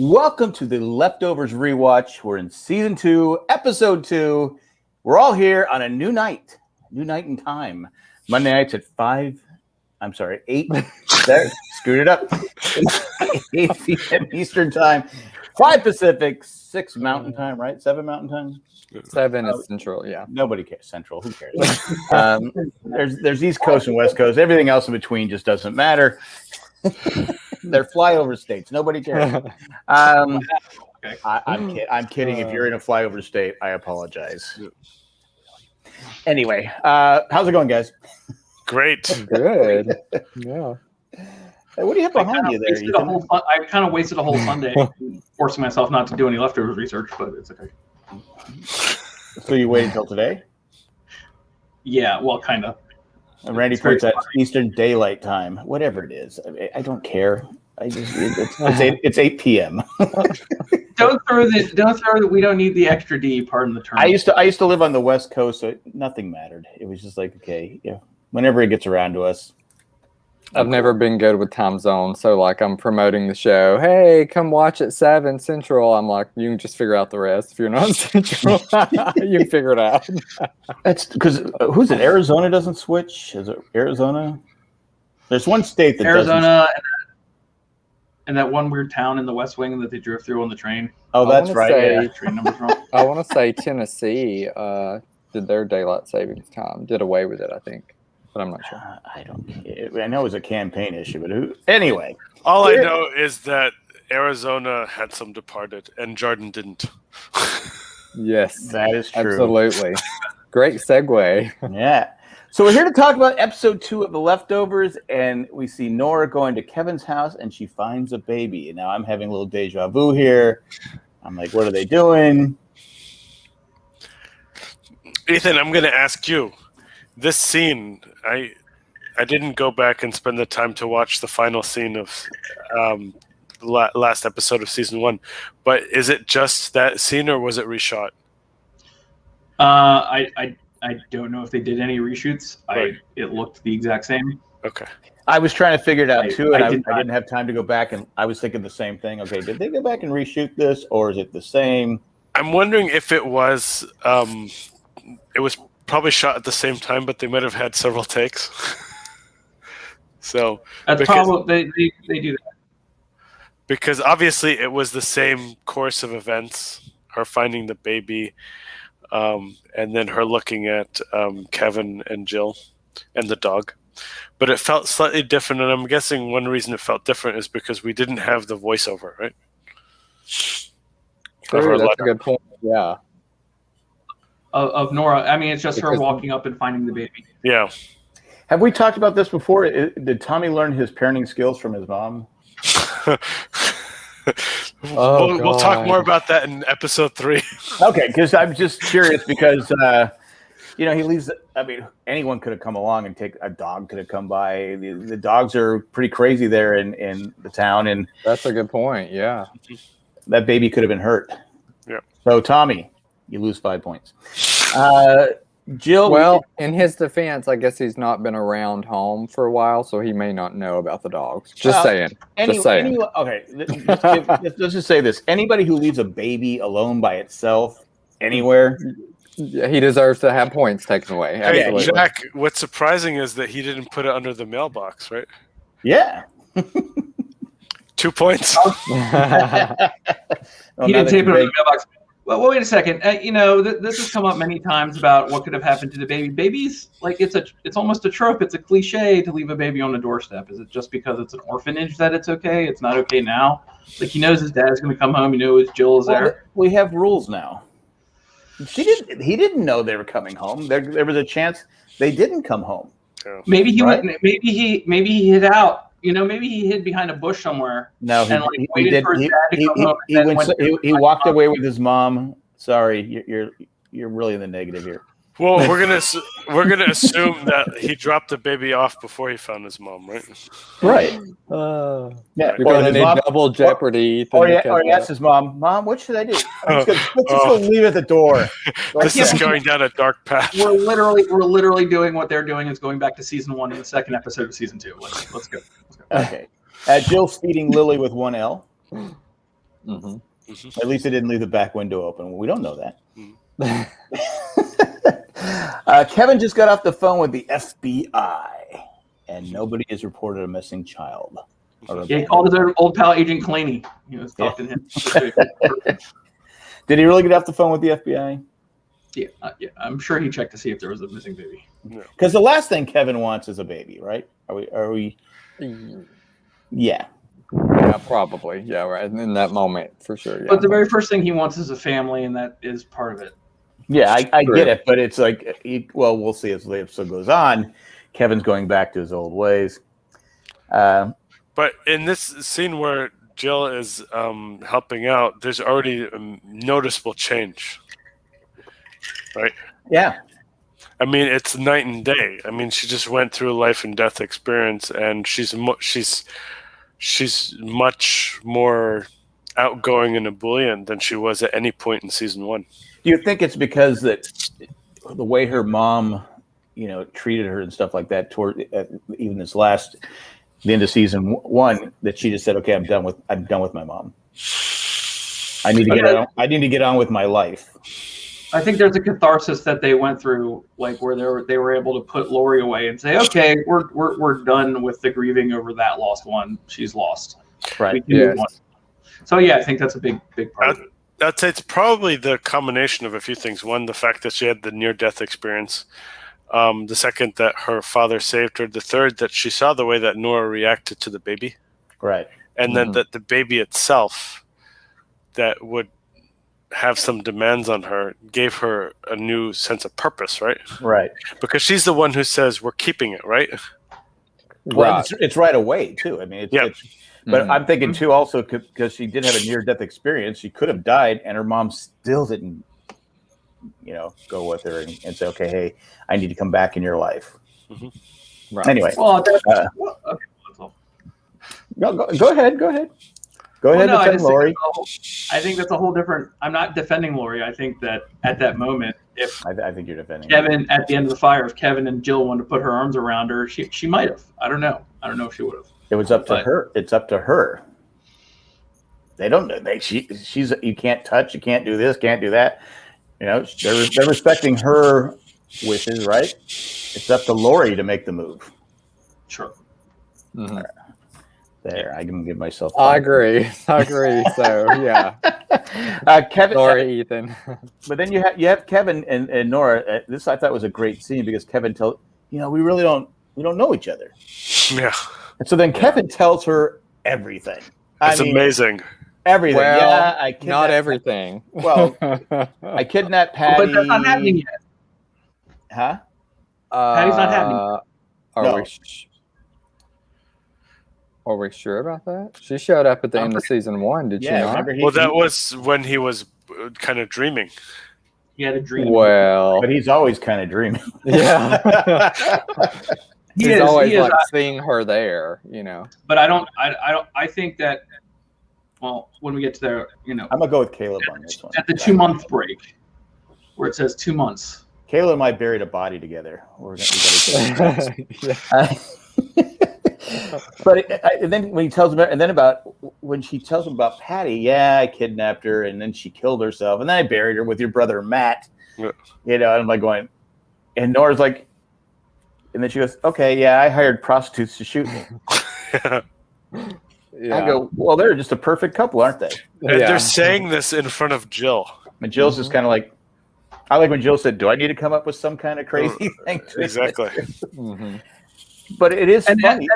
Welcome to the Leftovers Rewatch. We're in season 2, episode 2. We're all here on a new night in time. Monday nights at 8. There, screwed it up. 8 p.m. Eastern time, 5 Pacific, 6 Mountain time, right? 7 Mountain time? 7 is Central, yeah. Nobody cares. Central, who cares? There's East Coast and West Coast. Everything else in between just doesn't matter. They're flyover states. Nobody cares. I'm kidding. If you're in a flyover state, I apologize. Anyway, how's it going, guys? Great. Good. Yeah. Hey, what do you have behind you there? I kind of wasted a whole Sunday forcing myself not to do any leftovers research, but it's okay. So you wait until today? Yeah, well, kind of. And Randy puts that Eastern Daylight Time, whatever it is. I don't care. It's 8 p.m. Don't throw that. We don't need the extra D. Pardon the term. I used to live on the West Coast, so nothing mattered. It was just like, okay, yeah. Whenever it gets around to us. I've never been good with time zones, so like I'm promoting the show. Hey, come watch at 7 Central. I'm like, you can just figure out the rest. If you're not Central, you can figure it out. That's because who's it? Arizona doesn't switch. Is it Arizona? There's one state that Arizona and that one weird town in the West Wing that they drove through on the train. Oh, that's right. Yeah. Train numbers wrong. I want to say Tennessee did their daylight savings time, did away with it, I think. But I'm not sure. I don't care. I know it was a campaign issue, but anyway. All I know is that Arizona had some departed, and Jordan didn't. Yes, that is true. Absolutely. Great segue. Yeah. So we're here to talk about episode 2 of The Leftovers, and we see Nora going to Kevin's house, and she finds a baby. And now I'm having a little deja vu here. I'm like, what are they doing? Ethan, I'm going to ask you. This scene, I didn't go back and spend the time to watch the final scene of last episode of season 1, but is it just that scene or was it reshot? I don't know if they did any reshoots. Right. It looked the exact same. Okay. I was trying to figure it out too, and I didn't have time to go back, and I was thinking the same thing. Okay, did they go back and reshoot this, or is it the same? I'm wondering if it was probably shot at the same time, but they might have had several takes. So that's probably they do that. Because obviously it was the same course of events, her finding the baby, and then her looking at Kevin and Jill and the dog. But it felt slightly different, and I'm guessing one reason it felt different is because we didn't have the voiceover, right? True, that's a good point. Yeah. Of Nora. I mean, it's just her walking up and finding the baby. Yeah. Have we talked about this before? Did Tommy learn his parenting skills from his mom? We'll talk more about that in episode 3. Okay, because I'm just curious because, he leaves. I mean, anyone could have come along and a dog could have come by. The dogs are pretty crazy there in the town. And that's a good point, yeah. That baby could have been hurt. Yeah. So, Tommy, you lose 5 points. Jill. Well, in his defense, I guess he's not been around home for a while, so he may not know about the dogs. Just saying. Okay, let's just say this. Anybody who leaves a baby alone by itself anywhere, he deserves to have points taken away. Hey, absolutely. Jack, what's surprising is that he didn't put it under the mailbox, right? Yeah. 2 points. He didn't tape it under the mailbox. Well, wait a second. This has come up many times about what could have happened to the baby. Babies, like it's almost a trope. It's a cliche to leave a baby on the doorstep. Is it just because it's an orphanage that it's okay? It's not okay now. Like he knows his dad's going to come home. He knows Jill is there. We have rules now. He didn't know they were coming home. There was a chance they didn't come home. Yeah. Maybe he went. Maybe he hid out. Maybe he hid behind a bush somewhere. No, he did. He walked away with his mom. Sorry, you're really in the negative here. Well, we're gonna assume that he dropped the baby off before he found his mom, right? Right. Yeah. You're gonna need double jeopardy. Or he asked his mom, "Mom, what should I do? Let's just go leave at the door." This is going down a dark path. We're literally doing what they're doing is going back to season 1 in the second episode of season 2. Let's go. Okay. Jill's feeding Lily with one L. At least they didn't leave the back window open. We don't know that. Kevin just got off the phone with the FBI, and nobody has reported a missing child. He called his old pal Agent Claney. He was talking to him. Did he really get off the phone with the FBI? Yeah, I'm sure he checked to see if there was a missing baby. Because the last thing Kevin wants is a baby, right? Are we? Yeah. Yeah, probably. Yeah, right. In that moment, for sure. Yeah. But the very first thing he wants is a family, and that is part of it. Yeah, I get it, but it's like, we'll see as the episode goes on. Kevin's going back to his old ways. But in this scene where Jill is helping out, there's already a noticeable change, right? Yeah. I mean, it's night and day. I mean, she just went through a life and death experience, and she's much more outgoing and ebullient than she was at any point in season 1. Do you think it's because that the way her mom, treated her and stuff like that toward even this the end of season 1, that she just said, "Okay, I'm done with my mom. I need to get on with my life." I think there's a catharsis that they went through, like where they were able to put Lori away and say, "Okay, we're done with the grieving over that lost one. She's lost." Right. So yeah, I think that's a big part of it. I'd say it's probably the combination of a few things. One, the fact that she had the near-death experience. The second, that her father saved her. The third, that she saw the way that Nora reacted to the baby. Right. And then that the baby itself, that would have some demands on her, gave her a new sense of purpose, right? Right. Because she's the one who says, we're keeping it, right? Well, it's right away, too. I mean, but I'm thinking, too, also, because she did have a near-death experience, she could have died, and her mom still didn't, go with her and say, "Okay, hey, I need to come back in your life." Mm-hmm. Right. Anyway. Well, go ahead. Go ahead. Defend Lori. I think that's a whole different. I'm not defending Lori. I think that at that moment, if I think you're defending Kevin at the end of the fire, if Kevin and Jill wanted to put her arms around her, she might have. I don't know. I don't know if she would have. It was up to her. It's up to her. They don't. She's. You can't touch. You can't do this. Can't do that. They're respecting her wishes, right? It's up to Lori to make the move. Sure. Mm-hmm. There, I can give myself. I agree. So yeah, Kevin, Lori, Ethan. But then you have Kevin and Nora. This I thought was a great scene because Kevin tells we really don't know each other. Yeah. And so then Kevin tells her everything. It's amazing. Everything. Well, I not everything. Well, I kidnapped Patty. But that's not happening yet. Huh? Patty's not happening. Are we sure about that? She showed up at the end of season 1, did she not? Well, that was when he was kind of dreaming. He had a dream. Well, but he's always kind of dreaming. Yeah. He's always seeing her there, But I think that, well, when we get to there, I'm gonna go with Caleb on this one. At the 2-month break, where it says 2 months. Caleb and I buried a body together. But and then when he tells him, when she tells him about Patty, I kidnapped her and then she killed herself and then I buried her with your brother Matt. Yeah. And I'm like going, and Nora's like, and then she goes, "Okay, I hired prostitutes to shoot me." I go, "Well, they're just a perfect couple, aren't they?" And they're saying this in front of Jill. And Jill's just kind of like, I like when Jill said, "Do I need to come up with some kind of crazy thing?" Exactly. But it is funny.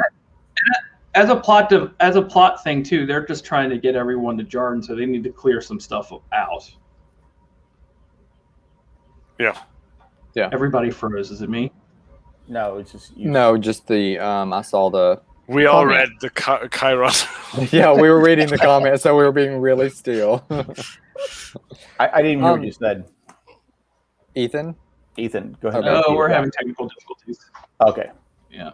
As a plot thing too, they're just trying to get everyone to Jordan, so they need to clear some stuff out. Yeah. Everybody froze. Is it me? No, it's just you. No, just the I saw the. We all read the Kairos. Yeah, we were reading the comments, so we were being really still. I didn't hear what you said. Ethan, go ahead. Oh, we're having technical difficulties. Okay. Yeah.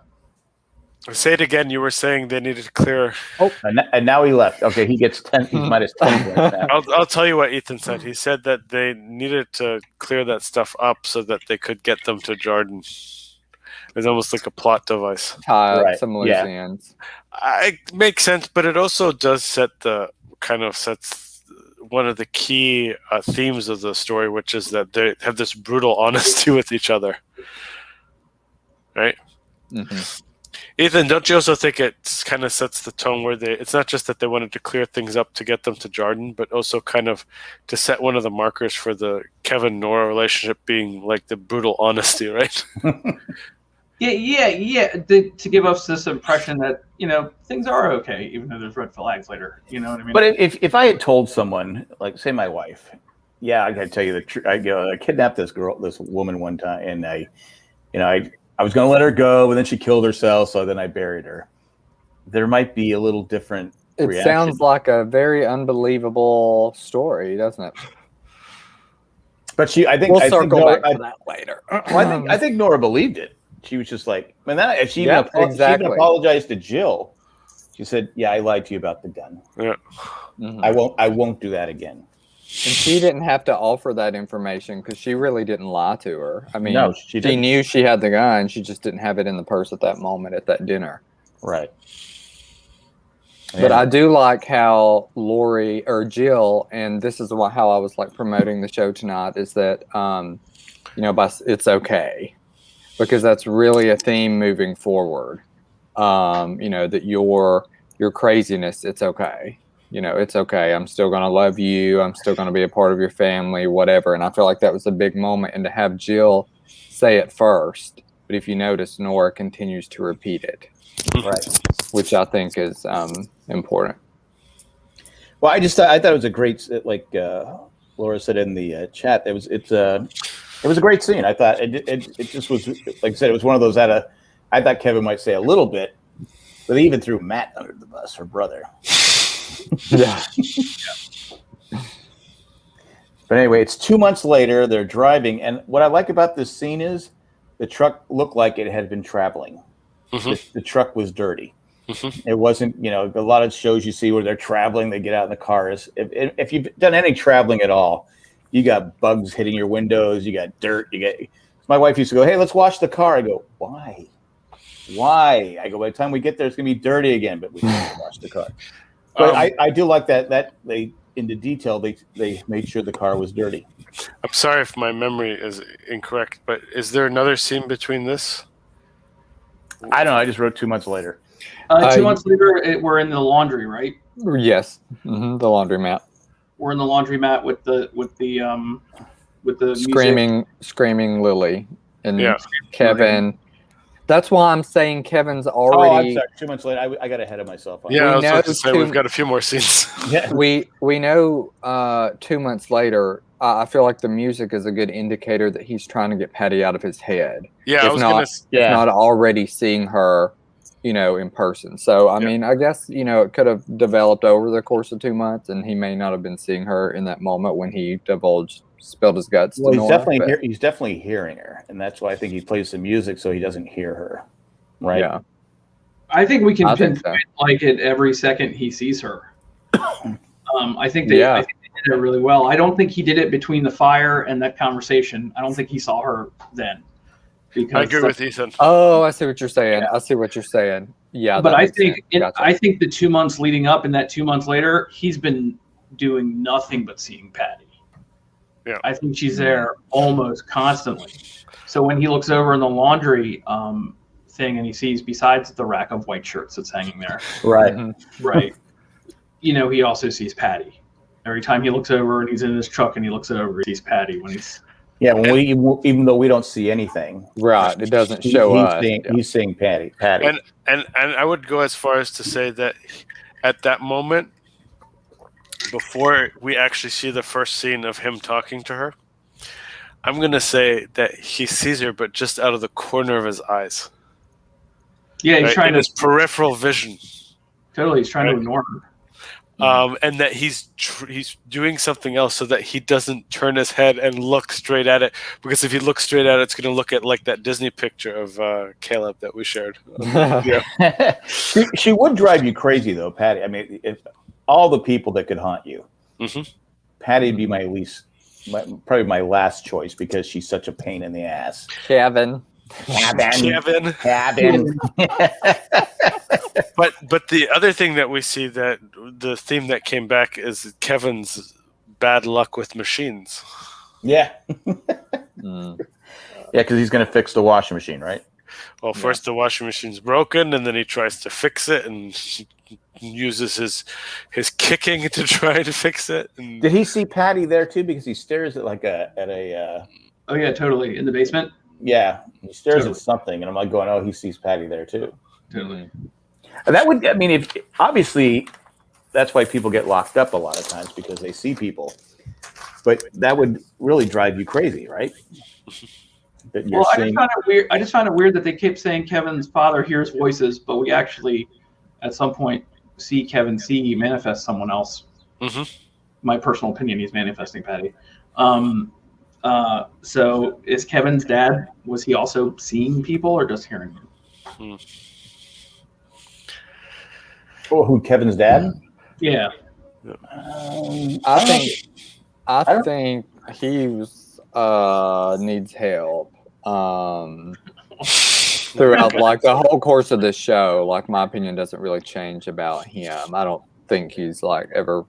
Say it again. You were saying they needed to clear. Oh, and now he left. Okay, he gets 10. He's minus 10 points now. I'll tell you what Ethan said. He said that they needed to clear that stuff up so that they could get them to Jordan. It's almost like a plot device. Some loose ends. It makes sense, but it also does sets one of the key themes of the story, which is that they have this brutal honesty with each other. Right? Mm-hmm. Ethan, don't you also think it kind of sets the tone where it's not just that they wanted to clear things up to get them to Jordan, but also kind of to set one of the markers for the Kevin-Nora relationship being like the brutal honesty, right? Yeah. To give us this impression that, things are okay, even though there's red flags later. You know what I mean? But if I had told someone, like say my wife, yeah, I gotta tell you the truth. I kidnapped this woman one time, and I was going to let her go, and then she killed herself, so then I buried her. There might be a little different reaction. Sounds like a very unbelievable story, doesn't it? But we'll circle back to that later. I think Nora believed it. She was just like, she even apologized to Jill. She said, "Yeah, I lied to you about the gun. Yeah, mm-hmm. I won't do that again." And she didn't have to offer that information because she really didn't lie to her. I mean, no, she knew she had the gun. She just didn't have it in the purse at that moment at that dinner. Right. But I do like how Lori or Jill, and this is how I was like promoting the show tonight, is that, it's okay. Because that's really a theme moving forward. That your craziness, it's okay. It's okay. I'm still going to love you. I'm still going to be a part of your family, whatever. And I feel like that was a big moment. And to have Jill say it first, but if you notice, Nora continues to repeat it. Right. Which I think is important. Well, I thought it was a great, like Laura said in the chat, it was a great scene. I thought it just was, like I said, it was one of those I thought Kevin might say a little bit, but they even threw Matt under the bus, her brother. Yeah. But anyway, it's 2 months later. They're driving, and what I like about this scene is the truck looked like it had been traveling. Mm-hmm. The truck was dirty. Mm-hmm. It wasn't, a lot of shows you see where they're traveling, they get out in the cars. If you've done any traveling at all, you got bugs hitting your windows, you got dirt. My wife used to go, "Hey, let's wash the car." I go, "Why? I go, by the time we get there, it's gonna be dirty again." But we have to wash the car. But I do like that they into detail they made sure the car was dirty. I'm sorry if my memory is incorrect, but is there another scene between this? I don't know. I just wrote 2 months later. 2 months later, we're in the laundry, right? Yes, the laundromat. We're in the laundromat with the screaming Lily and Kevin. That's why I'm saying Kevin's already. Oh, I'm sorry. 2 months later, I got ahead of myself. I was about to say we've got a few more scenes. Yeah. We know 2 months later. I feel like the music is a good indicator that he's trying to get Patty out of his head. Yeah, if not already seeing her, in person. So I mean, I guess it could have developed over the course of 2 months, and he may not have been seeing her in that moment when he spilled his guts. Well, to Nora, he's definitely hearing her, and that's why I think he plays the music so he doesn't hear her. Right? Yeah. I think we can pinpoint like it every second he sees her. I think they did it really well. I don't think he did it between the fire and that conversation. I don't think he saw her then. I agree with Ethan. Oh, I see what you're saying. Yeah. I see what you're saying. Yeah, but I think I think the 2 months leading up and that 2 months later, he's been doing nothing but seeing Patty. Yeah, I think she's there almost constantly. So when he looks over in the laundry thing and he sees, besides the rack of white shirts that's hanging there, right, right, he also sees Patty. Every time he looks over and he's in his truck and he looks over, he sees Patty when he's. Yeah, even though we don't see anything, right? It doesn't show us. He's seeing Patty, and I would go as far as to say that at that moment, before we actually see the first scene of him talking to her, I'm gonna say that he sees her, but just out of the corner of his eyes. Yeah, he's trying to his peripheral vision. Totally, he's trying to ignore her. And that he's doing something else so that he doesn't turn his head and look straight at it, because if he looks straight at it, it's going to look at like that Disney picture of Caleb that we shared. She would drive you crazy though, Patty. I mean, if all the people that could haunt you, Patty'd be probably my last choice because she's such a pain in the ass. Kevin. But the other thing that we see, that the theme that came back, is Kevin's bad luck with machines. Yeah. Mm. Yeah, because he's going to fix the washing machine, right? Well, first the washing machine's broken, and then he tries to fix it and uses his kicking to try to fix it. And Did he see Patty there too? Because he stares at Oh yeah, totally. In the basement. yeah, he stares Totally. at something, and I'm like going, oh, he sees Patty there too. Totally. And that would, I mean, if obviously that's why people get locked up a lot of times, because they see people. But that would really drive you crazy, right? That you're Well, seeing. I just found it weird that they kept saying Kevin's father hears voices, but we actually, at some point, see Kevin manifest someone else. Mhm. My personal opinion, he's manifesting Patty. So is Kevin's dad? Was he also seeing people or just hearing them? Oh, who, Kevin's dad? Yeah. I think he needs help. Throughout like the whole course of this show, like my opinion doesn't really change about him. I don't think he's like ever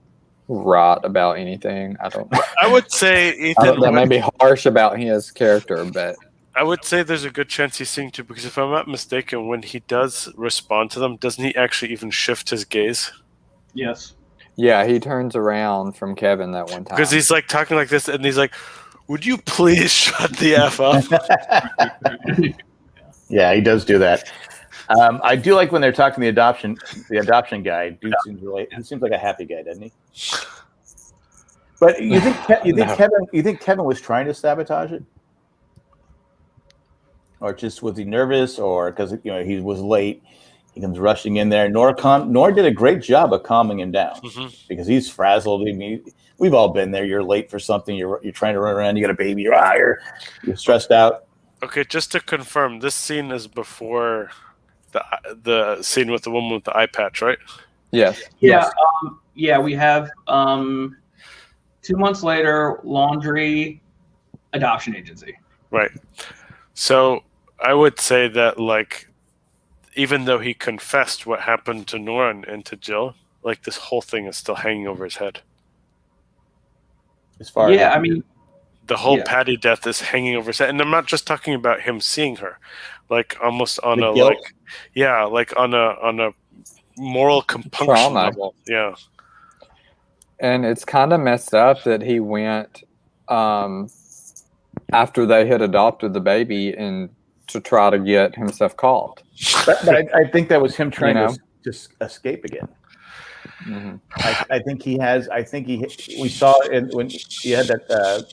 right about anything. I would say Ethan. That may be harsh about his character, but I would say there's a good chance he's seeing too, because if I'm not mistaken, when he does respond to them, doesn't he actually even shift his gaze? Yes. yeah, he turns around from Kevin that one time Because he's like talking like this, and he's like, "Would you please shut the F up?" Yeah, he does do that. I do like when they're talking the adoption guy. Dude seems he seems like a happy guy, doesn't he? But you think Kevin was trying to sabotage it, or just was he nervous, or because he was late, he comes rushing in there. Nor did a great job of calming him down because he's frazzled. I mean, we've all been there. You're late for something. You're trying to run around. You got a baby. You're stressed out. Okay, just to confirm, this scene is before the scene with the woman with the eye patch, right? yes. Yeah. We have 2 months later, laundry, adoption agency. Right. So I would say that, like, even though he confessed what happened to Nora and to Jill, like, this whole thing is still hanging over his head. As far I mean, the whole Patty death is hanging over his head, and I'm not just talking about him seeing her, like almost on a guilt? like on a moral compunction Trauma. level. Yeah. And it's kind of messed up that he went after they had adopted the baby and to try to get himself caught. But I think that was him trying to just escape again. Mm-hmm. I think he has. We saw it when he had that.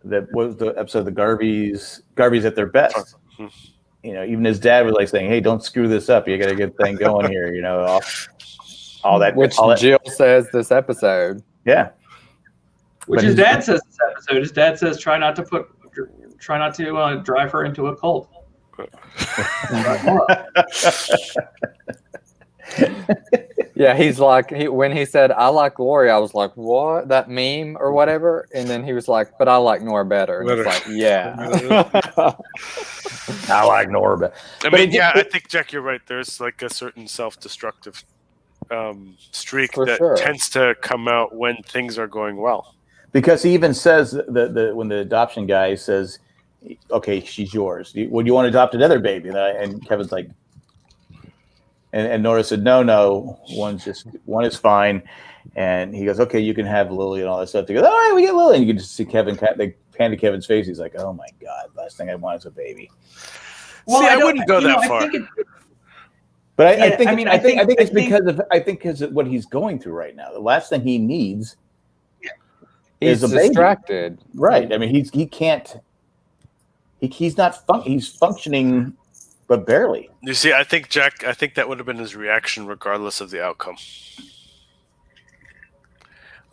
What was the episode of the Garveys at their best. Even his dad was like saying, "Hey, don't screw this up. You got to get the thing going here." All that. Which all that. Jill says this episode. Yeah. Which his dad says this episode. His dad says, "Try not to drive her into a cult." Yeah, he's like when he said, "I like Lori," I was like, "What? That meme or whatever?" And then he was like, "But I like Nora better." And it's like, "Yeah, I like Nora better." I mean, I think, Jack, you're right. There's like a certain self-destructive streak that tends to come out when things are going well. Because he even says when the adoption guy says, "Okay, she's yours. Would you want to adopt another baby?" And Kevin's like, and Nora said, "No, one is fine." And he goes, "Okay, you can have Lily and all that stuff." He goes, "All right, we get Lily." And you can just see they pan to Kevin's face. He's like, "Oh my God, last thing I want is a baby." Well, I wouldn't go that far. But I think it's because of what he's going through right now. The last thing he needs he's is a baby. distracted." Right. I mean, he can't. He's not. He's functioning, but barely. You see, I think that would have been his reaction regardless of the outcome.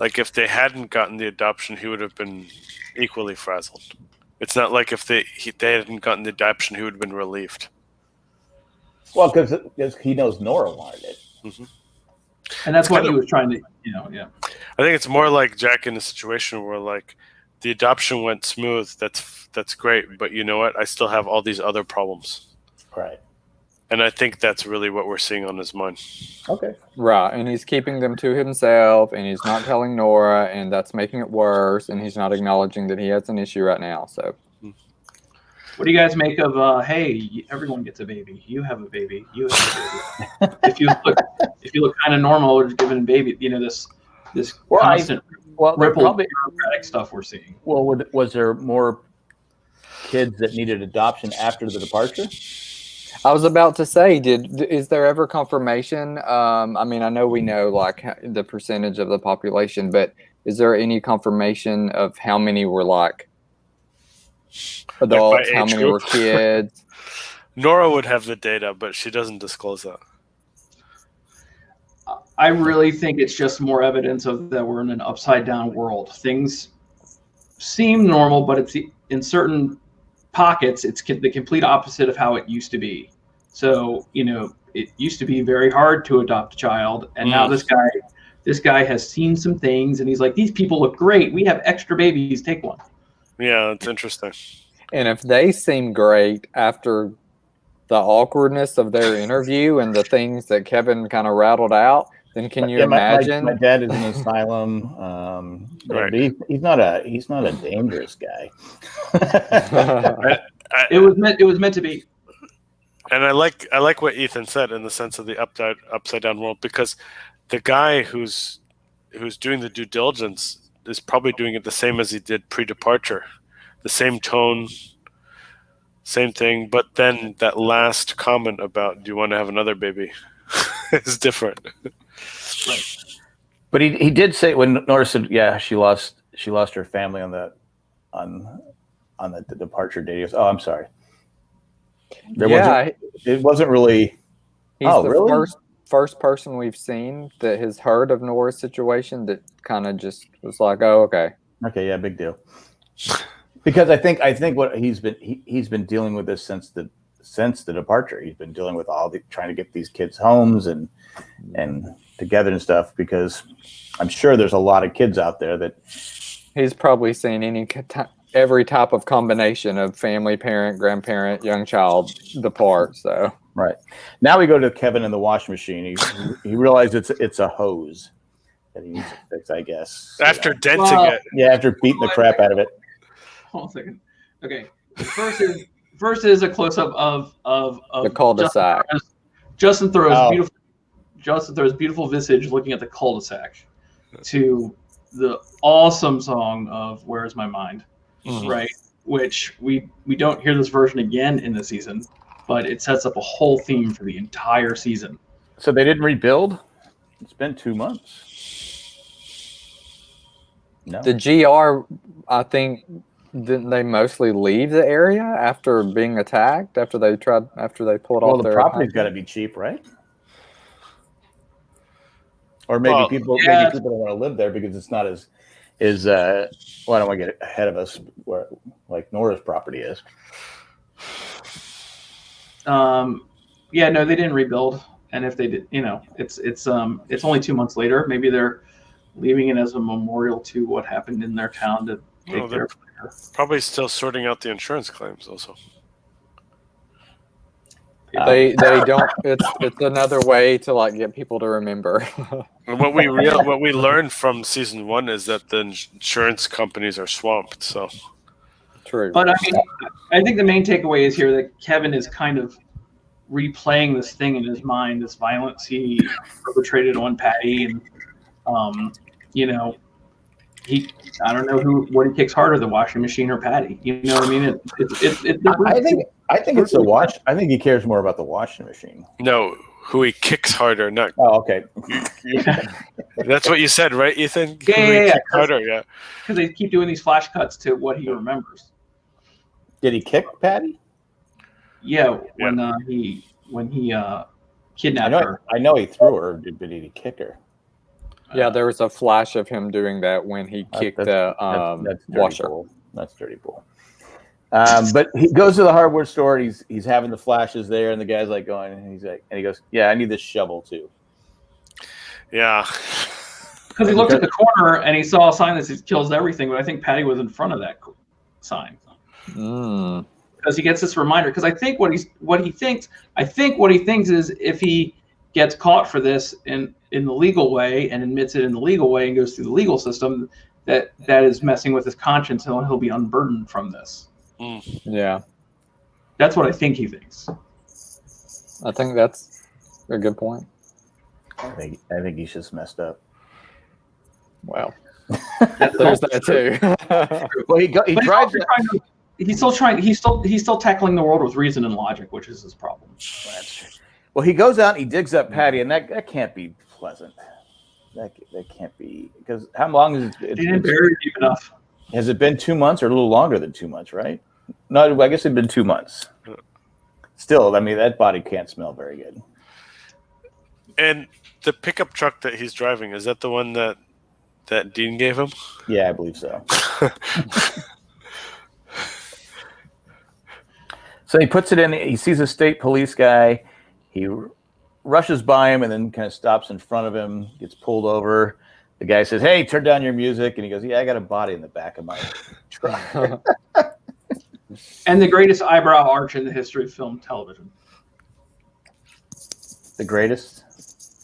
Like, if they hadn't gotten the adoption, he would have been equally frazzled. It's not like if they hadn't gotten the adoption, he would have been relieved. Well, because he knows Nora wanted it. Mm-hmm. And that's what he was trying to, yeah. I think it's more like Jack in a situation where, like, the adoption went smooth. That's great, but you know what? I still have all these other problems. Right. And I think that's really what we're seeing on his mind. Okay. Right, and he's keeping them to himself, and he's not telling Nora, and that's making it worse, and he's not acknowledging that he has an issue right now. So, what do you guys make of? Hey, everyone gets a baby. You have a baby. You have a baby. if you look kind of normal, just giving a baby, this constant ripple bureaucratic stuff we're seeing. Well, was there more kids that needed adoption after the departure? I was about to say, is there ever confirmation? I mean, I know we know like the percentage of the population, but is there any confirmation of how many were like adults, how many were kids? Nora would have the data, but she doesn't disclose that. I really think it's just more evidence of that we're in an upside down world. Things seem normal, but it's in certain pockets, it's the complete opposite of how it used to be. So, it used to be very hard to adopt a child, and now this guy has seen some things, and he's like, these people look great. We have extra babies. Take one. Yeah, it's interesting. And if they seem great after the awkwardness of their interview and the things that Kevin kind of rattled out, then can you imagine? My dad is in an asylum. Right. He's not a dangerous guy. It was meant to be. And I like what Ethan said in the sense of the upside down world, because the guy who's doing the due diligence is probably doing it the same as he did pre-departure, the same tone, same thing. But then that last comment about, "Do you want to have another baby?" is different. Right. But he did say when Nora said, "Yeah, she lost her family on the departure date." He goes, "Oh, I'm sorry." It wasn't really. He's the first person we've seen that has heard of Nora's situation that kind of just was like, "Oh, okay, yeah, big deal." Because I think what he's been dealing with this since the departure. He's been dealing with trying to get these kids homes and together and stuff. Because I'm sure there's a lot of kids out there that he's probably seen every type of combination of family, parent, grandparent, young child depart. So right now we go to Kevin in the washing machine. He realized it's a hose that he needs to fix, I guess. After denting it. Yeah, after beating the crap out of it. Hold on a second. Okay. First is a close up of the cul-de-sac. Justin throws beautiful visage looking at the cul-de-sac to the awesome song of "Where's My Mind," right? Which we don't hear this version again in the season, but it sets up a whole theme for the entire season. So they didn't rebuild? It's been 2 months. No. The GR, I think, didn't they mostly leave the area after being attacked? After they pulled off their. Well, the property's got to be cheap, right? Or maybe people don't want to live there because it's not as well, I don't want to get ahead of us where like Nora's property is. Yeah, no, they didn't rebuild, and if they did, it's only 2 months later. Maybe they're leaving it as a memorial to what happened in their town to take care of it. Probably still sorting out the insurance claims also. They don't. It's another way to like get people to remember. And what we learned from season 1 is that the insurance companies are swamped. So true. But I think the main takeaway is here that Kevin is kind of replaying this thing in his mind, this violence he perpetrated on Patty, and I don't know what he kicks harder, the washing machine or Patty. You know what I mean? I think it's the wash. I think he cares more about the washing machine. No, who he kicks harder, not. Oh, okay. That's what you said, right, Ethan? Yeah. Harder, yeah. Because they keep doing these flash cuts to what he remembers. Did he kick Patty? Yeah, when he kidnapped her. I know he threw her. Did he kick her? Yeah, there was a flash of him doing that when he kicked the washer. That's dirty bull. But he goes to the hardware store. And he's having the flashes there, and the guy's like going, and he goes, "Yeah, I need this shovel too." Yeah, because he looked at the corner and he saw a sign that says "kills everything," but I think Patty was in front of that sign. because he gets this reminder. Because I think what he thinks is if he gets caught for this in the legal way and admits it in the legal way and goes through the legal system, that is messing with his conscience and he'll be unburdened from this. Yeah, that's what I think he thinks. I think that's a good point. I think he's just messed up. Well, there's that too. Well, he drives. He's still tackling the world with reason and logic, which is his problem. Well, he goes out and he digs up Patty, and that can't be pleasant. That can't be, because how long is it? He didn't bury it deep enough. Has it been 2 months or a little longer than 2 months, right? No, I guess it'd been 2 months. Still, I mean, that body can't smell very good. And the pickup truck that he's driving, is that the one that Dean gave him? Yeah, I believe so. So he puts it in. He sees a state police guy. He rushes by him and then kind of stops in front of him, gets pulled over. The guy says, "Hey, turn down your music." And he goes, "Yeah, I got a body in the back of my truck." And the greatest eyebrow arch in the history of film television. The greatest?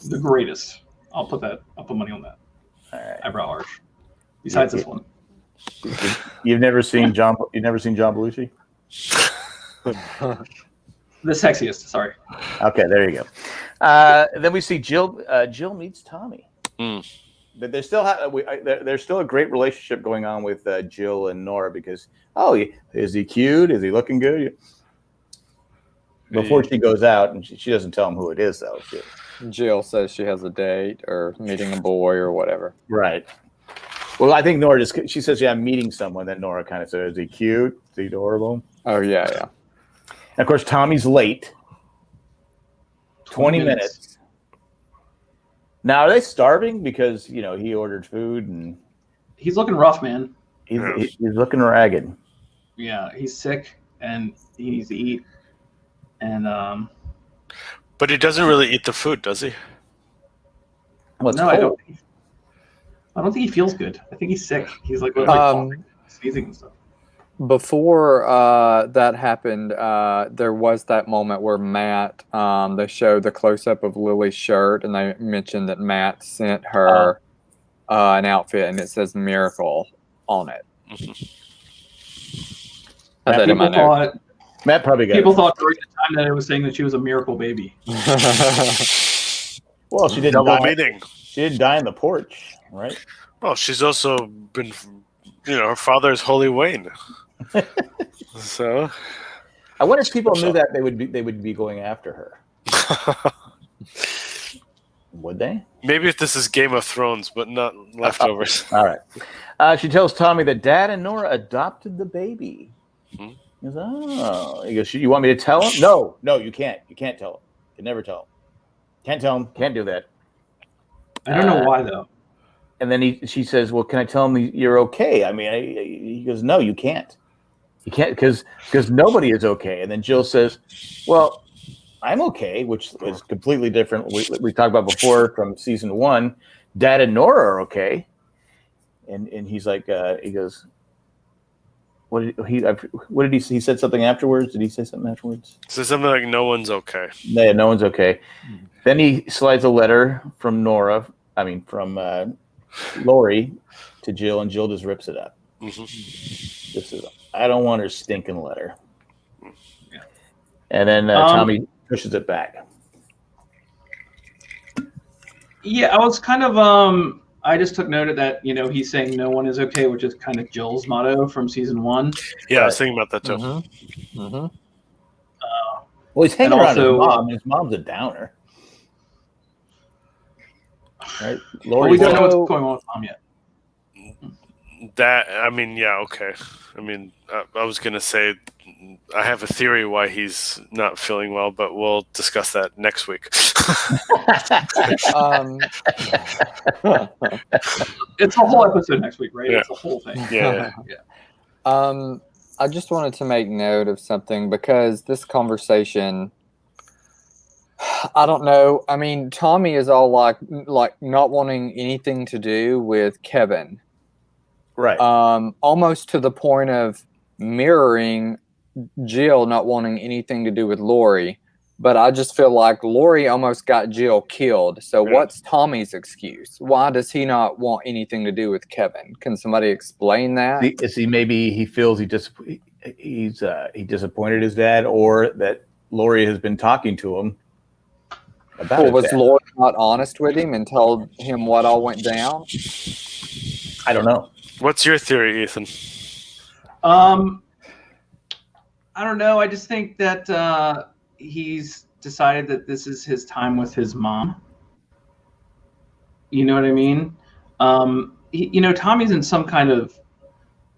The greatest. I'll put money on that. All right. Eyebrow arch. Besides this one. You've never seen John Belushi? The sexiest, sorry. Okay, there you go. Then we see Jill. Jill meets Tommy. But there's still a great relationship going on with Jill and Nora because, is he cute? Is he looking good? Before she goes out, and she doesn't tell him who it is, though. Jill says she has a date or meeting a boy or whatever. Right. Well, I think Nora she says, "Yeah, I'm meeting someone." Then Nora kind of says, "Is he cute? Is he adorable?" Oh, yeah. And of course, Tommy's late. 20 minutes. Now, are they starving? Because, he ordered food and... He's looking rough, man. He's looking ragged. Yeah, he's sick and he needs to eat. And But he doesn't really eat the food, does he? Well, no, I don't think he feels good. I think he's sick. He's like sneezing and stuff. Before that happened, there was that moment where Matt, they showed the close-up of Lily's shirt, and they mentioned that Matt sent her an outfit, and it says "Miracle" on it. Matt probably got people thought during the time that it was saying that she was a miracle baby. Well, she didn't Double die. meaning. She didn't die on the porch, right? Well, she's also been, her father's Holy Wayne. So, I wonder if people knew that they would be going after her. Would they? Maybe if this is Game of Thrones, but not Leftovers. All right. She tells Tommy that Dad and Nora adopted the baby. Hmm? He goes, "Oh." He goes, "You want me to tell him?" No, you can't. You can't tell him. You can never tell him. Can't tell him. Can't do that. I don't know why though. And then she says, "Well, can I tell him you're okay?" I mean, he goes, "No, you can't. You can't because nobody is okay." And then Jill says, "Well, I'm okay," which is completely different. We talked about before from season 1. Dad and Nora are okay. And he's like, he goes, what did he say? He said something afterwards. Did he say something afterwards? So something like "No one's okay." Yeah, no one's okay. Then he slides a letter from Lori to Jill, and Jill just rips it up. This is, "I don't want her stinking letter." Yeah. And then Tommy pushes it back. Yeah, I was kind of I just took note of that. He's saying "no one is okay," which is kind of Jill's motto from season 1. Yeah, I was thinking about that too. Well, he's hanging around also, his mom. His mom's a downer. Right? Well, we don't know what's going on with Mom yet. Okay. I was gonna say I have a theory why he's not feeling well, but we'll discuss that next week. It's a whole episode next week, right? Yeah. It's a whole thing. Yeah. I just wanted to make note of something because this conversation, I don't know. I mean, Tommy is all like not wanting anything to do with Kevin. Right. Almost to the point of mirroring Jill not wanting anything to do with Lori, but I just feel like Lori almost got Jill killed. So what's Tommy's excuse? Why does he not want anything to do with Kevin? Can somebody explain that? Maybe he feels he disappointed his dad, or that Lori has been talking to him about Well, was dad. Lori not honest with him and told him what all went down? I don't know. What's your theory, Ethan? I don't know. I just think that he's decided that this is his time with his mom. You know what I mean? Tommy's in some kind of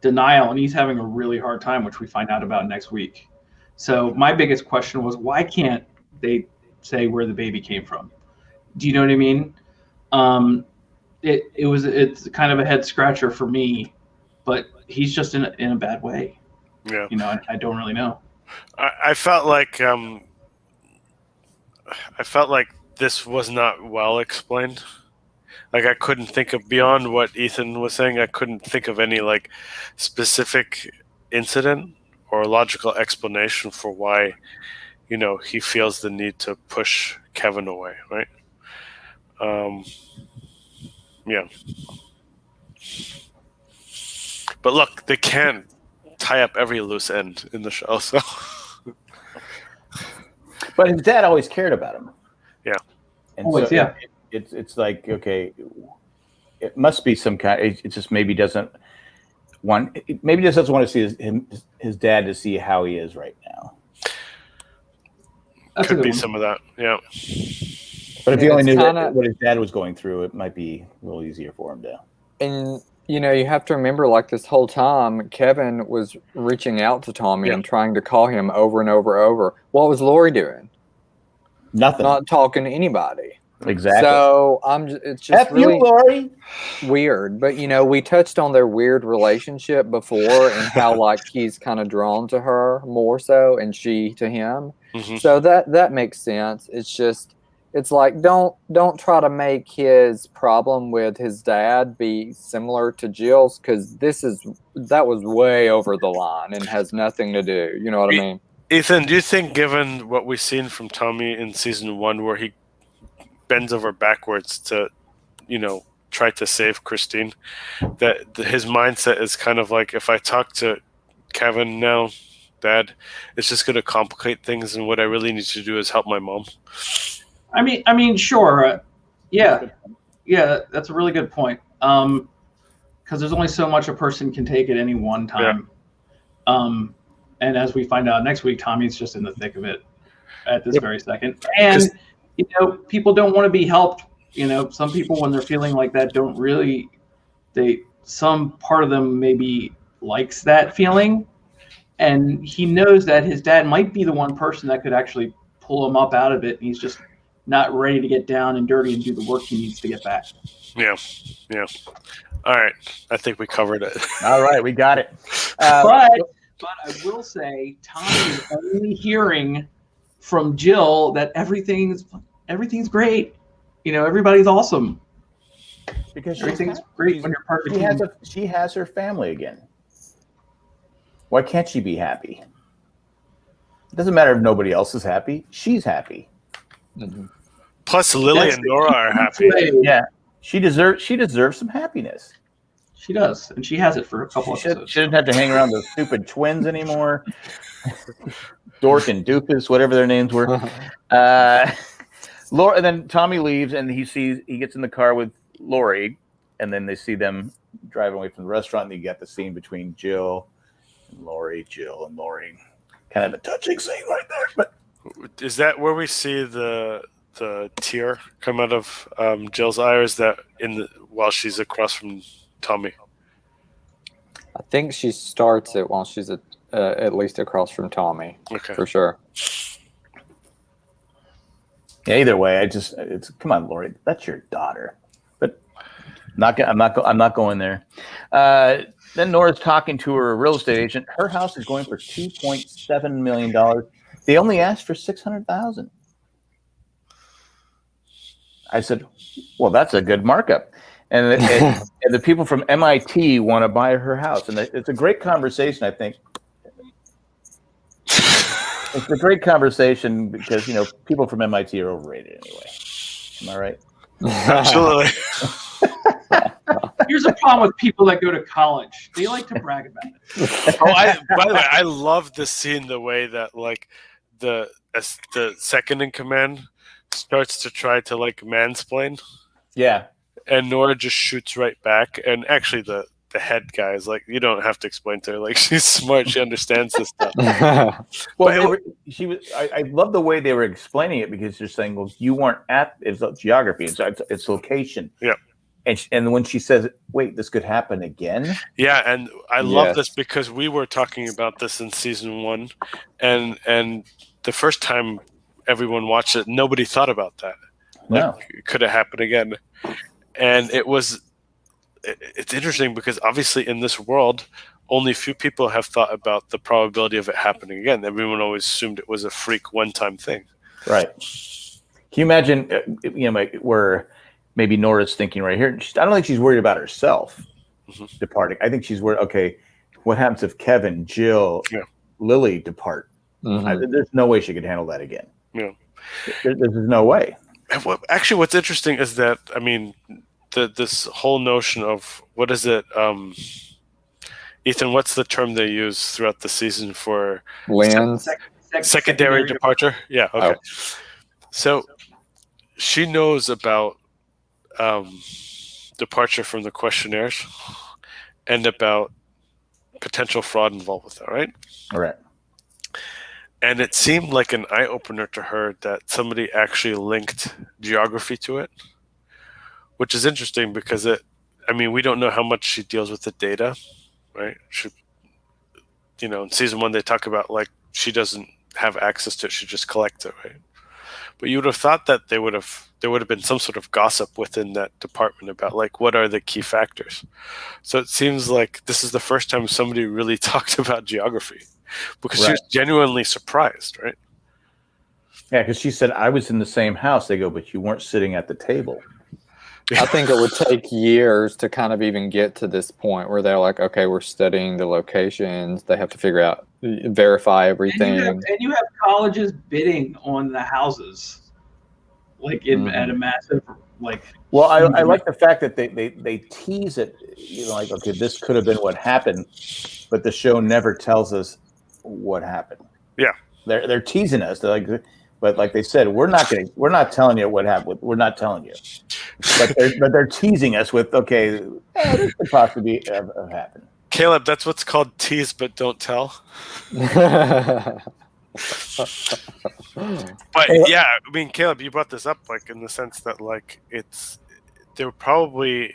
denial, and he's having a really hard time, which we find out about next week. So my biggest question was, why can't they say where the baby came from? Do you know what I mean? It's kind of a head scratcher for me, but he's just in a bad way. Yeah. I don't really know. I felt like this was not well explained. Like, I couldn't think of, beyond what Ethan was saying, I couldn't think of any like specific incident or logical explanation for why, he feels the need to push Kevin away, right? Yeah. But look, they can't tie up every loose end in the show, so. But his dad always cared about him. Yeah. And always, so yeah. It's like, okay, it must be some kind. It just maybe doesn't want. Maybe just doesn't want to see his dad to see how he is right now. That's Could be some of that, yeah. But if he only knew what his dad was going through, it might be a little easier for him to. And you have to remember, like, this whole time, Kevin was reaching out to Tommy and trying to call him over and over and over. What was Lori doing? Nothing. Not talking to anybody. Exactly. So it's just really Lori. Weird. But we touched on their weird relationship before and how like he's kind of drawn to her more so, and she to him. Mm-hmm. So that makes sense. It's like don't try to make his problem with his dad be similar to Jill's, because that was way over the line and has nothing to do. You know what I mean? Ethan, do you think, given what we've seen from Tommy in season 1, where he bends over backwards to, try to save Christine, that his mindset is kind of like, if I talk to Kevin now, Dad, it's just going to complicate things, and what I really need to do is help my mom? I mean, sure. Yeah, that's a really good point. Because there's only so much a person can take at any one time. Yeah. And as we find out next week, Tommy's just in the thick of it at this very second. And, people don't want to be helped. Some people, when they're feeling like that, don't really, some part of them maybe likes that feeling. And he knows that his dad might be the one person that could actually pull him up out of it. And he's just not ready to get down and dirty and do the work he needs to get back. Yeah. All right. I think we covered it. All right. We got it. But I will say, Tommy is only hearing from Jill that everything's great. Everybody's awesome. Because everything's great when you're part of a team. She has her family again. Why can't she be happy? It doesn't matter if nobody else is happy. She's happy. Mm-hmm. Plus, Lily and Nora are happy. Yeah, she deserves some happiness. She does, and she has it for a couple episodes. She doesn't have to hang around those stupid twins anymore. Dork and Doofus, whatever their names were. Laura, and then Tommy leaves, and he gets in the car with Lori, and then they see them driving away from the restaurant. And you got the scene between Jill and Lori, kind of a touching scene right there. But is that where we see the tear come out of Jill's eye, or is that while she's across from Tommy? I think she starts it while she's at least across from Tommy. Okay, for sure. Yeah, either way, it's come on, Lori, that's your daughter. But I'm not going there. Then Nora's talking to her real estate agent. Her house is going for $2.7 million. They only asked for $600,000. I said, well, that's a good markup. And the people from MIT want to buy her house. And it's a great conversation, I think. It's a great conversation because people from MIT are overrated anyway. Am I right? Absolutely. Here's a problem with people that go to college. They like to brag about it. By the way, I love this scene. The way that like the second in command starts to try to like mansplain, Yeah. and Nora just shoots right back. And actually, the head guy is like, you don't have to explain to her. Like, she's smart. She understands this stuff. Well, I love the way they were explaining it because they're saying, well, you weren't it's geography, it's location. Yeah. And when she says, wait, this could happen again. Yeah, and I love this because we were talking about this in season 1, and the first time everyone watched it, nobody thought about that. No. Could it happen again? And it's interesting because obviously in this world, only few people have thought about the probability of it happening again. Everyone always assumed it was a freak one-time thing. Right. Can you imagine, where maybe Nora's thinking right here? I don't think she's worried about herself departing. I think she's worried, okay, what happens if Kevin, Jill, Lily depart? There's no way she could handle that again. Yeah. There's no way. And what's interesting is that, I mean, this whole notion of, what is it, Ethan, what's the term they use throughout the season for Lens? Secondary departure? Yeah, okay. Oh. So she knows about departure from the questionnaires and about potential fraud involved with that, right? All right. And it seemed like an eye-opener to her that somebody actually linked geography to it, which is interesting because we don't know how much she deals with the data, right? In season 1, they talk about like she doesn't have access to it; she just collects it, right? But you would have thought that there would have been some sort of gossip within that department about like what are the key factors. So it seems like this is the first time somebody really talked about geography, because she was genuinely surprised, right? Yeah, because she said, I was in the same house. They go, but you weren't sitting at the table. I think it would take years to kind of even get to this point where they're like, okay, we're studying the locations. They have to figure out, verify everything. And you have colleges bidding on the houses, like at a massive, like. Well, I like the fact that they tease it, like, okay, this could have been what happened, but the show never tells us what happened. Yeah, they're teasing us. They're like. But like they said, we're not telling you what happened. We're not telling you. But they're teasing us with, okay, this could possibly have happened. Caleb, that's what's called tease but don't tell. But yeah, I mean, Caleb, you brought this up like in the sense that like there probably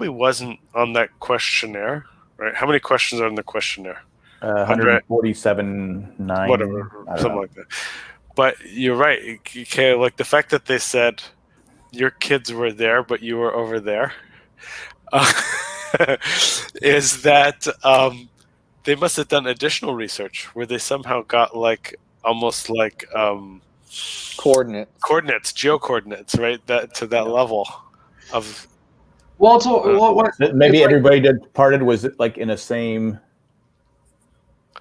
wasn't on that questionnaire, right? How many questions are in the questionnaire? 147.9. Whatever, something like that. But you're right, Caleb, like the fact that they said your kids were there, but you were over there, is that they must have done additional research where they somehow got like almost like coordinates, geo-coordinates, right? That to that level of. Well, so maybe everybody departed was like in a same.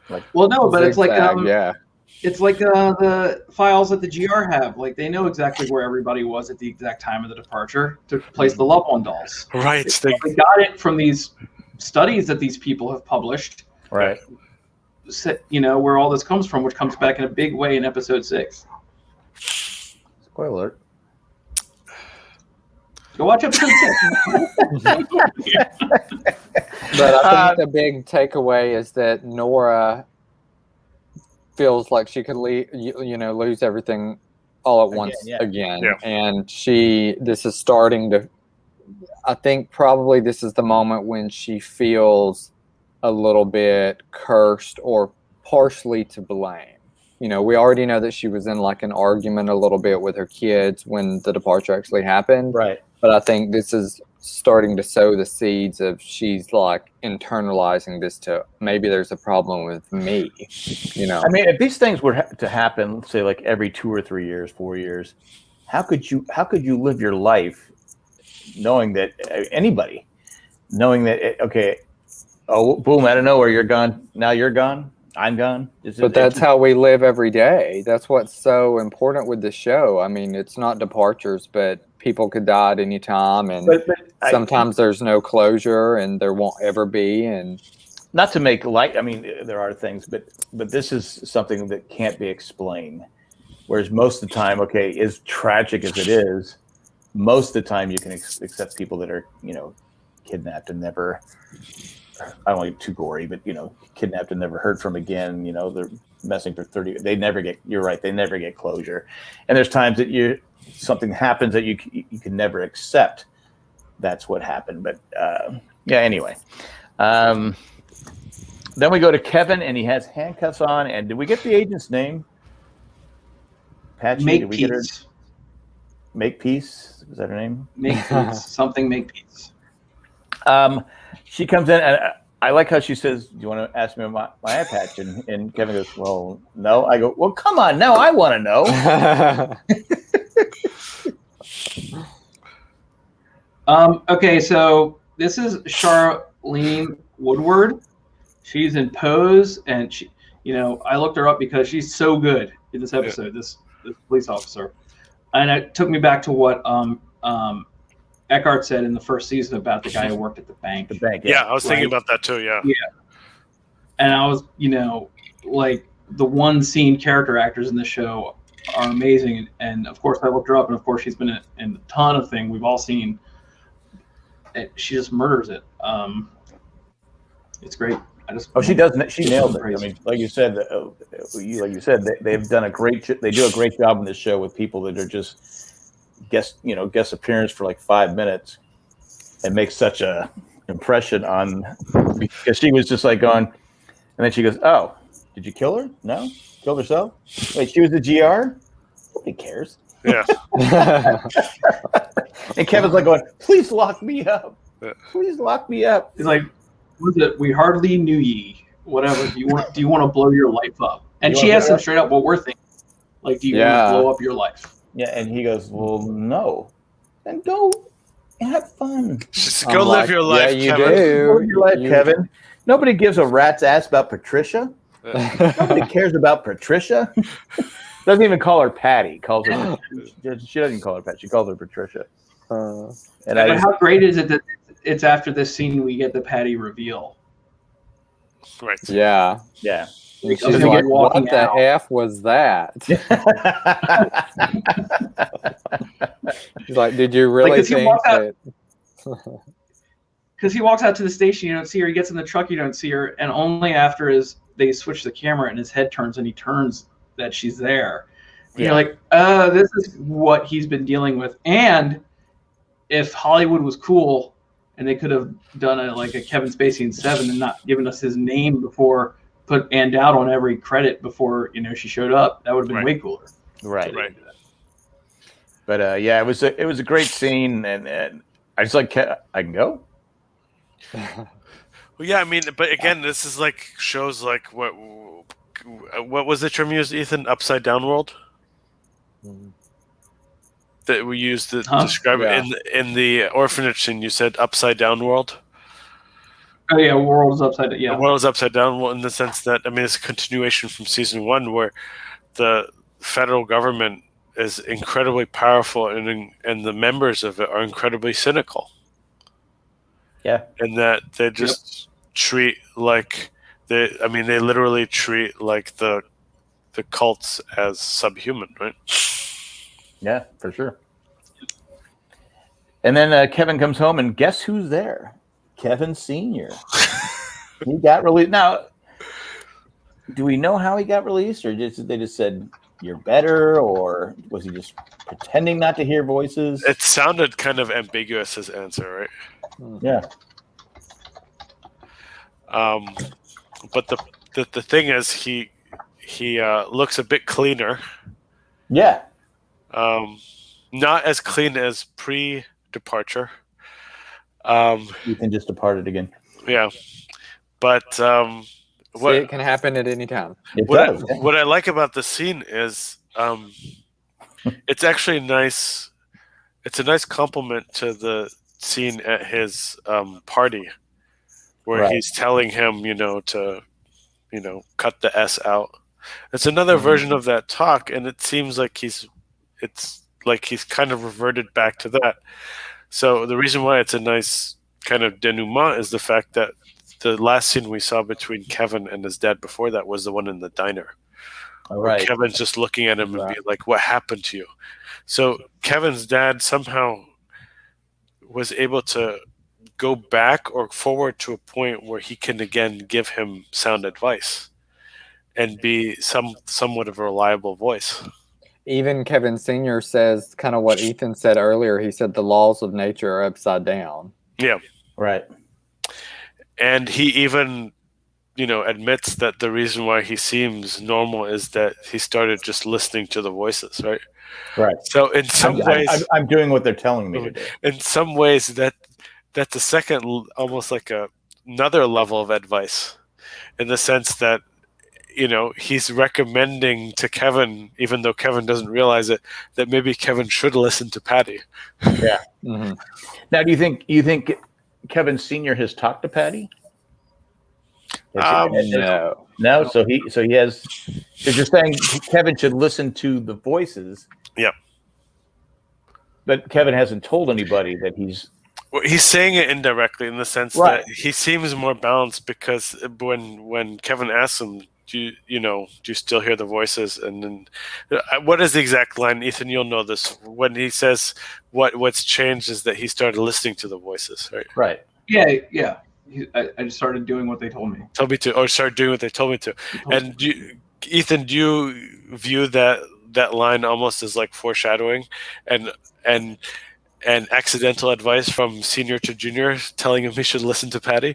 Like, well, no, but zigzag, it's like yeah. It's like the files that the GR have. Like they know exactly where everybody was at the exact time of the departure to place the loved one dolls. Right. They got it from these studies that these people have published. Right. Where all this comes from, which comes back in a big way in episode 6. Spoiler alert. Go watch episode 6. But I think the big takeaway is that Nora feels like she could lose everything all at once again. Yeah. And this is starting to, I think probably this is the moment when she feels a little bit cursed or partially to blame. We already know that she was in like an argument a little bit with her kids when the departure actually happened. Right. But I think this is starting to sow the seeds of she's like internalizing this to maybe there's a problem with me. I mean, if these things were to happen, say like every 2 or 3 years, 4 years, how could you live your life knowing that okay, oh boom, out of nowhere you're gone. Now you're gone. I'm gone. But that's how we live every day. That's what's so important with the show. I mean, it's not departures, but people could die at any time, and sometimes there's no closure, and there won't ever be. And not to make light, I mean, there are things, but this is something that can't be explained. Whereas most of the time, okay, as tragic as it is, most of the time you can accept people that are, kidnapped and never. I don't want to get too gory, but kidnapped and never heard from again. They're messing for 30. They never get. You're right. They never get closure. And there's times that something happens that you can never accept. That's what happened. But yeah. Anyway, then we go to Kevin, and he has handcuffs on. And did we get the agent's name? Patchy. Did we get her? Makepeace. Is that her name? Makepeace. Something Makepeace. She comes in, and I like how she says, "Do you want to ask me my eye patch?" And Kevin goes, "Well, no." I go, "Well, come on, now I want to know." Okay, so this is Charlene Woodward. She's in Pose, and she, I looked her up because she's so good in this episode. This police officer, and it took me back to what Eckhart said in the first season about the guy who worked at the bank. Yeah, I was thinking about that too. Yeah. Yeah. And I was, like the one scene character actors in the show are amazing. And of course, I looked her up, and of course, she's been in a ton of things we've all seen. She just murders it. It's great. She does. She nails it. I mean, like you said, they've done a great. They do a great job in this show with people that are just guest appearance for like 5 minutes and make such a impression on, because she was just like going, and then she goes, "Oh, did you kill her? No, killed herself. Wait, she was the GR. Nobody cares." Yeah. And Kevin's like going, "Please lock me up. Please lock me up." He's like, "Was it? We hardly knew ye. Whatever. Do you want to blow your life up?" And she asks him straight up what we're thinking. Like, do you want to blow up your life? Yeah, and he goes, "Well, no." Then go have fun. Just go live your life, yeah, Kevin. Go live your life, Kevin. Nobody gives a rat's ass about Patricia. Nobody cares about Patricia. Doesn't even call her Patty. Calls her. She doesn't call her Patty. She calls her Patricia. How great is it that it's after this scene we get the Patty reveal? Right. Yeah. Yeah. She's like, "What the F was that?" She's like, "Did you really think that?" Because he walks out to the station, you don't see her. He gets in the truck, you don't see her, and only after they switch the camera and his head turns and he turns that she's there. And you're like, this is what he's been dealing with. And if Hollywood was cool and they could have done a Kevin Spacey in 7 and not given us his name before, put Ann Dowd on every credit before she showed up, that would have been way cooler. Right. But yeah, it was a great scene, and I just like, I can go. Well, yeah, I mean, but again, this is like shows like what was the term used, Ethan? Upside down world that we used to describe it in the orphanage scene. You said upside down world. Oh yeah, world is upside down. Yeah, the world is upside down in the sense that, I mean, it's a continuation from season 1 where the federal government is incredibly powerful and the members of it are incredibly cynical. Yeah, and that they just treat like they literally treat like the cults as subhuman, right? Yeah, for sure. And then Kevin comes home, and guess who's there? Kevin Sr. He got released. Now, do we know how he got released, or they just said you're better, or was he just pretending not to hear voices? It sounded kind of ambiguous, his answer, right? Yeah. But the thing is, he looks a bit cleaner. Yeah. Not as clean as pre-departure. Ethan just departed again. Yeah, but it can happen at any time. What I like about the scene is it's actually nice. It's a nice compliment to the scene at his party, where he's telling him, to cut the S out. It's another version of that talk, and it seems like he's kind of reverted back to that. So the reason why it's a nice kind of denouement is the fact that the last scene we saw between Kevin and his dad before that was the one in the diner. All right. Kevin's just looking at him and being like, "What happened to you?" So Kevin's dad somehow was able to go back or forward to a point where he can again give him sound advice and be somewhat of a reliable voice. Even Kevin Sr. says kind of what Ethan said earlier. He said the laws of nature are upside down. Yeah. Right. And he even, admits that the reason why he seems normal is that he started just listening to the voices, right? Right. So in some ways, I'm doing what they're telling me to do. In some ways, that's a second, almost like another level of advice, in the sense that he's recommending to Kevin, even though Kevin doesn't realize it, that maybe Kevin should listen to Patty. Yeah. Mm-hmm. Now, do you think Kevin Sr. has talked to Patty? No. So he has. Because you're saying Kevin should listen to the voices. Yeah. But Kevin hasn't told anybody that he's. Well, he's saying it indirectly in the sense that he seems more balanced, because when Kevin asks him, do you still hear the voices? And then, what is the exact line, Ethan? You'll know this. When he says what's changed is that he started listening to the voices, right? Right. Yeah. I just started doing what they told me. Told me to, or started doing what they told me to. And Ethan, do you view that line almost as like foreshadowing and accidental advice from senior to junior, telling him he should listen to Patty?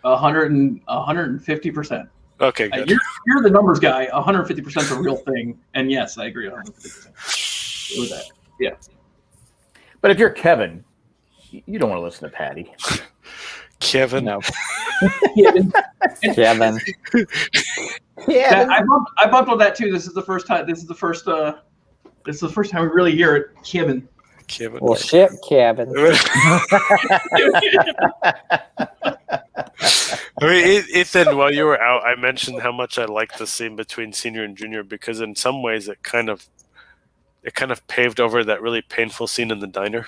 150%. Okay, good. You're the numbers guy. 150% is a real thing, and yes, I agree 150% with that. Yeah. But if you're Kevin, you don't want to listen to Patty. Kevin. No. Kevin. Yeah. I bumped on that too. This is the first time. This is the first time we really hear it. Kevin. Well, shit, Kevin. I mean, Ethan, while you were out, I mentioned how much I liked the scene between senior and junior, because in some ways it kind of paved over that really painful scene in the diner.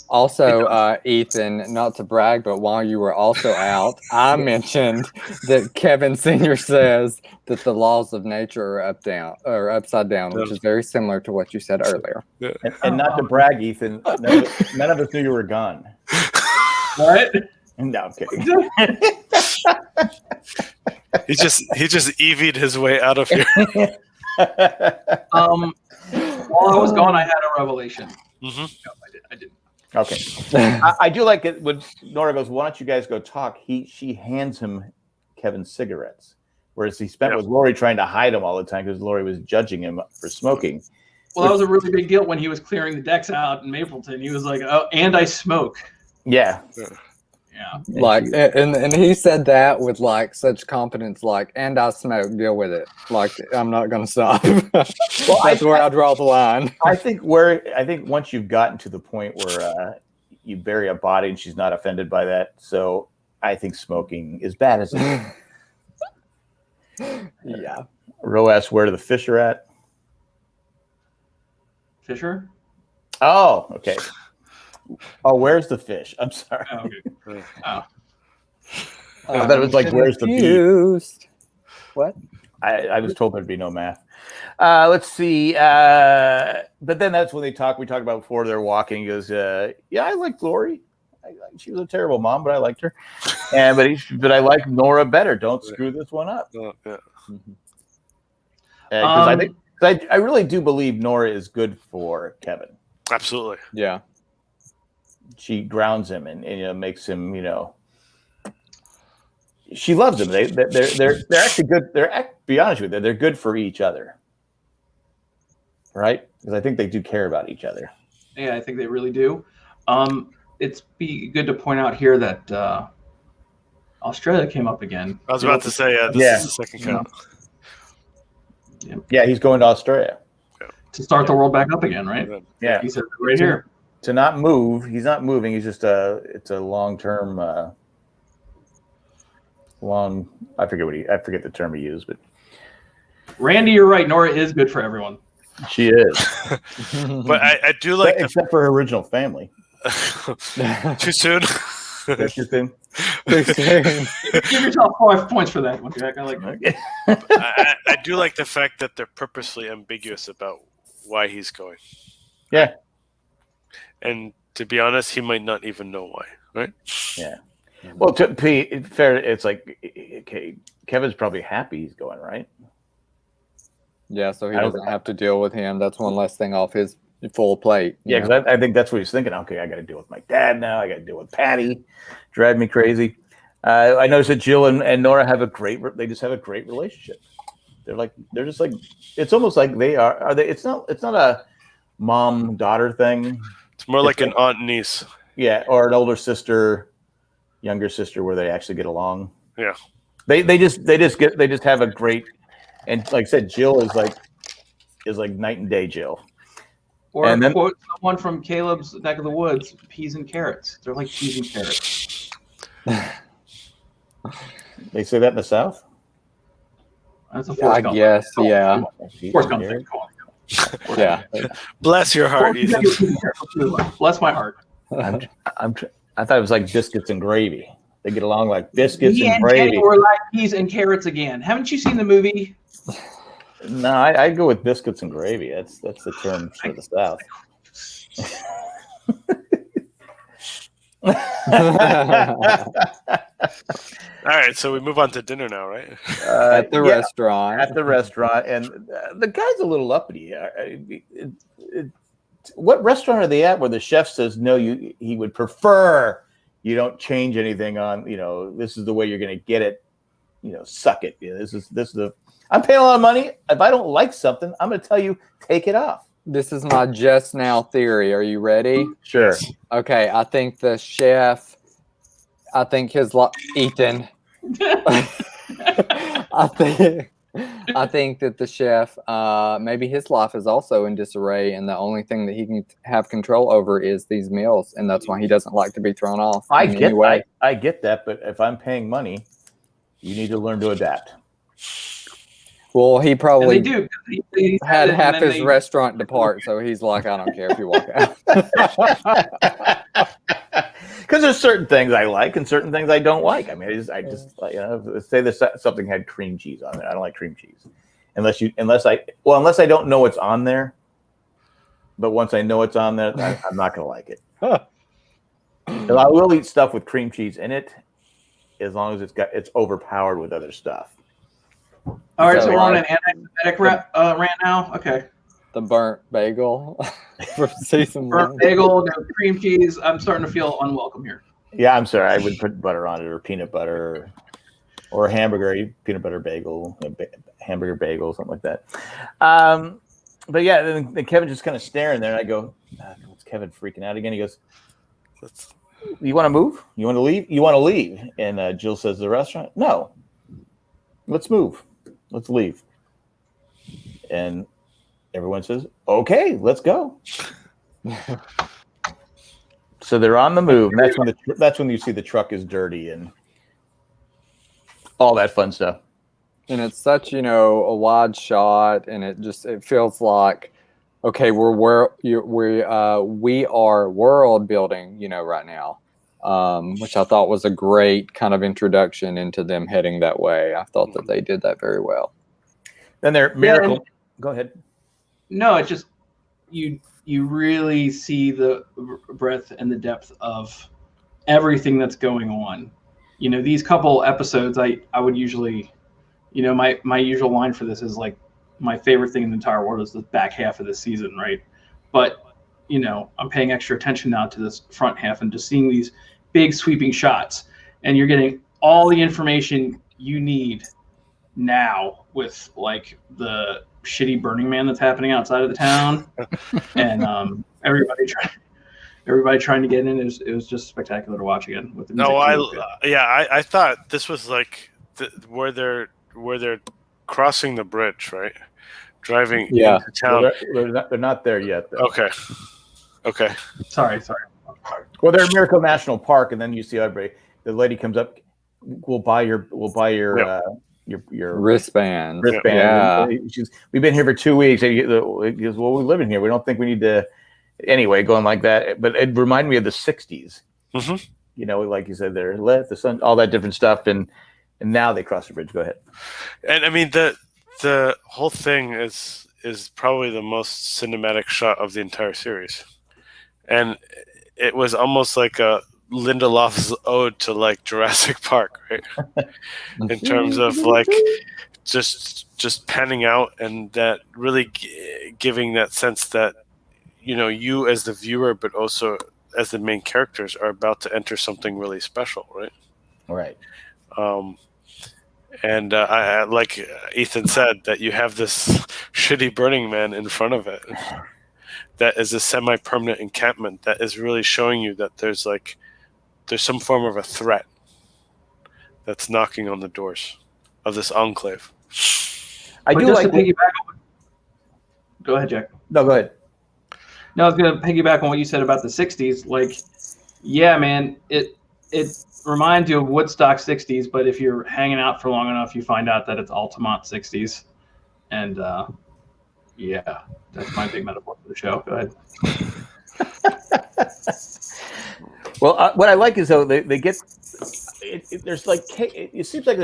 Also, Ethan, not to brag, but while you were also out, I mentioned that Kevin Sr. says that the laws of nature are upside down, which is very similar to what you said earlier. And not to brag, Ethan, none of us knew you were gone. What? No, I'm kidding. He just EV'd his way out of here. While I was gone, I had a revelation. Mm-hmm. No, I didn't. Okay. I do like it when Nora goes, "Why don't you guys go talk?" She hands him Kevin's cigarettes, whereas he spent with Lori trying to hide them all the time because Lori was judging him for smoking. Well, that was a really big deal when he was clearing the decks out in Mapleton. He was like, "Oh, and I smoke." Yeah. Yeah. Like, and he said that with like such confidence, like, and I smoke, deal with it. Like, I'm not going to stop. Well, that's where I draw the line. I think once you've gotten to the point where you bury a body and she's not offended by that, so I think smoking is bad as it is. Yeah. Ro asks where the fish are at. Fisher? Oh, okay. Oh, where's the fish? I'm sorry. Oh, okay. Oh. I thought it was like, where's the beef? What? I was told there'd be no math. Let's see. But then that's when we talk about before they're walking. He goes, yeah, I liked Lori. She was a terrible mom, but I liked her. But I like Nora better. Don't screw this one up. Yeah. Because I really do believe Nora is good for Kevin. Absolutely. Yeah. She grounds him and makes him, she loves him. They're actually good. Be honest with you, they're good for each other, right? Because I think they do care about each other. Yeah, I think they really do. It's good to point out here that Australia came up again. I was about to say, this is the second count. Yeah, he's going to Australia to start the world back up again, right? Yeah, he said right here to not move. He's not moving. He's just it's a long-term long. I forget the term he used, but Randy, you're right. Nora is good for everyone. she is. But I do like except for her original family. Too soon. That's your thing. Give yourself 5 points for that one, Jack. I like that. I do like the fact that they're purposely ambiguous about why he's going. Yeah. And to be honest, he might not even know why, right? Yeah. Well, to be fair, it's like, okay, Kevin's probably happy he's going, right? Yeah, so he doesn't have to deal with him. That's one less thing off his full plate. Yeah, because I think that's what he's thinking. Okay, I got to deal with my dad now. I got to deal with Patty. Drive me crazy. I noticed that Jill and Nora have a great relationship. They're just like, it's almost like they are they? It's not a mom daughter thing. It's more like an aunt and niece. Yeah, or an older sister, younger sister, where they actually get along. Yeah, they just have a great, and like I said, Jill is like night and day. Jill. Or and then, quote someone from Caleb's neck of the woods: peas and carrots. They're like peas and carrots. They say that in the South. That's a I guess, yeah. Forrest Gump thing. Yeah. Bless your heart, Ethan. Bless my heart. I thought it was like biscuits and gravy. They get along like biscuits and gravy. Or like peas and carrots again. Haven't you seen the movie? No, I go with biscuits and gravy. That's the term for the South. All right, so we move on to dinner now, right? At the restaurant. At the restaurant, and the guy's a little uppity. What restaurant are they at where the chef says no? He would prefer you don't change anything on. This is the way you're going to get it. Suck it. This is the. I'm paying a lot of money. If I don't like something, I'm going to tell you take it off. This is my just now theory. Are you ready? Sure. Okay, I think the chef. I think Ethan. I think that the chef, maybe his life is also in disarray, and the only thing that he can have control over is these meals, and that's why he doesn't like to be thrown off. I get that, but if I'm paying money, you need to learn to adapt. Well, he probably he had half his restaurant depart, so he's like, I don't care if you walk out. Because there's certain things I like and certain things I don't like. I mean, I just say this something had cream cheese on it. I don't like cream cheese unless I don't know what's on there. But once I know it's on there, I'm not going to like it. So I will eat stuff with cream cheese in it, as long as it's overpowered with other stuff. All right, so we're on an anti-Semitic rant now. Okay. The burnt bagel from season one. Burnt bagel, no cream cheese. I'm starting to feel unwelcome here. Yeah, I'm sorry. I would put butter on it, or peanut butter, or a hamburger, peanut butter bagel, hamburger bagel, something like that. But yeah, then Kevin's just kind of staring there, and I go, "What's Kevin freaking out again?" He goes, "You want to move? You want to leave? You want to leave?" And Jill says, "The restaurant? No. Let's move. Let's leave." And everyone says, "Okay, let's go." So they're on the move. And that's when you see the truck is dirty and all that fun stuff. And it's such, a wide shot, and it feels like, okay, we are world building, right now, which I thought was a great kind of introduction into them heading that way. I thought that they did that very well. Then their miracle. Go ahead. No, it's just you really see the breadth and the depth of everything that's going on. These couple episodes, I would usually, my usual line for this is like, my favorite thing in the entire world is the back half of the season, right? But, I'm paying extra attention now to this front half and just seeing these big sweeping shots, and you're getting all the information you need now with like the shitty Burning Man that's happening outside of the town, and everybody trying to get in. It was just spectacular to watch again. With the music. I thought this was like where they're crossing the bridge, right? Driving into town. Well, they're not there yet, though. Okay. Sorry. Well, they're at Miracle National Park, and then you see everybody. The lady comes up. we'll buy your your Wristbands. wristband. Yeah. We've been here for 2 weeks. And he goes, well, we live in here. We don't think we need to. Anyway, going like that. But it reminded me of the 60s. Mm-hmm. You know, like you said, they're lit, the sun, all that different stuff. And now they cross the bridge. Go ahead. And I mean, the whole thing is probably the most cinematic shot of the entire series. And it was almost like a Lindelof's ode to like Jurassic Park, right? In terms of like just panning out and that really giving that sense that, you know, you as the viewer, but also as the main characters are about to enter something really special, right? Right. And I like Ethan said, that you have this shitty Burning Man in front of it that is a semi-permanent encampment that is really showing you that there's some form of a threat that's knocking on the doors of this enclave. But do just like. to piggyback. Go ahead, Jack. No, go ahead. No, I was going to piggyback on what you said about the 60s. Like, yeah, man, it reminds you of Woodstock 60s, but if you're hanging out for long enough, you find out that it's Altamont 60s. And, yeah, that's my big metaphor for the show. Go ahead. Well, what I like is, though, they get there's like, it seems like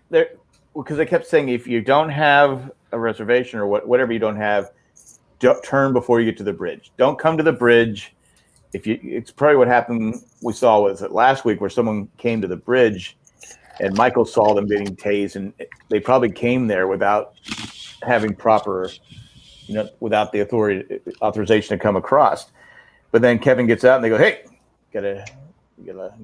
there, because I kept saying if you don't have a reservation or whatever you don't have, turn before you get to the bridge. Don't come to the bridge. It's probably what happened. We saw was that last week where someone came to the bridge, and Michael saw them getting tased, and they probably came there without having proper, without the authorization to come across. But then Kevin gets out, and they go, "Hey, you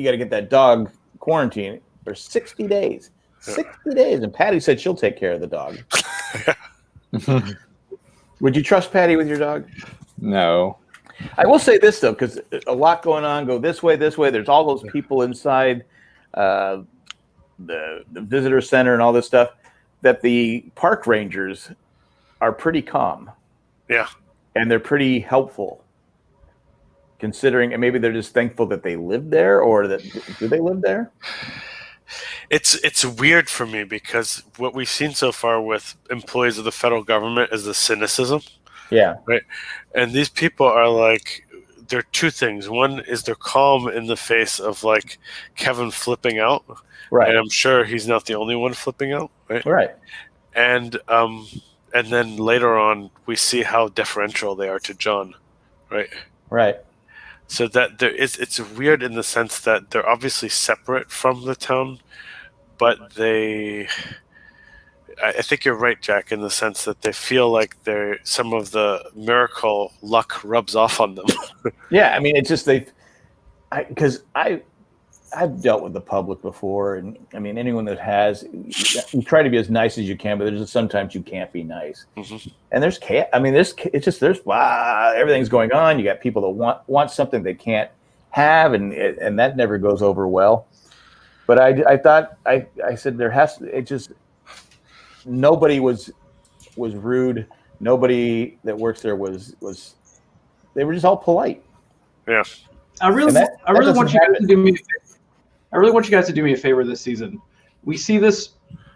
gotta get that dog quarantined for 60 days. 60 days." And Patty said she'll take care of the dog. Would you trust Patty with your dog? No. I will say this, though, because a lot going on. Go this way, this way. There's all those people inside the visitor center and all this stuff, that the park rangers are pretty calm. Yeah. And they're pretty helpful, considering, and maybe they're just thankful that they live there, or do they live there? It's weird for me because what we've seen so far with employees of the federal government is the cynicism. Yeah. Right. And these people are like, there are two things. One is they're calm in the face of like Kevin flipping out. Right. And I'm sure he's not the only one flipping out. Right. Right. And then later on, we see how deferential they are to John. Right. Right. So that it's weird in the sense that they're obviously separate from the town, but I think you're right, Jack, in the sense that they feel like some of the miracle luck rubs off on them. Yeah, I mean, it's just because I've dealt with the public before, and I mean, anyone that has, you try to be as nice as you can, but there's just sometimes you can't be nice. Mm-hmm. And there's everything's going on. You got people that want something they can't have, and that never goes over well. But I thought I said nobody was rude. Nobody that works there was they were just all polite. Yeah. I really want you guys to do me a favor. I really want you guys to do me a favor this season. We see this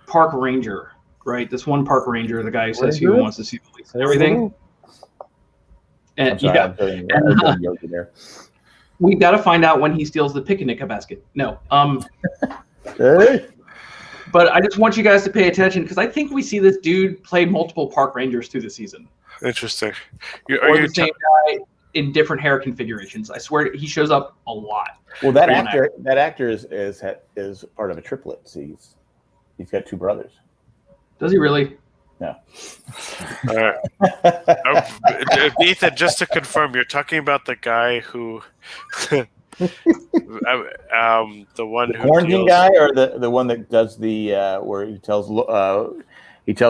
park ranger, right? This one park ranger, the guy who says he wants to see the police and everything. And we got to find out when he steals the picnic basket. No. Hey. But I just want you guys to pay attention because I think we see this dude play multiple park rangers through the season. Interesting. Or the same guy in different hair configurations. I swear he shows up a lot. Well, that actor is part of a triplet. He's got two brothers. Does he really? No. Ethan, just to confirm, you're talking about the guy who, the one who quarantine guy, or the one that does the where he tells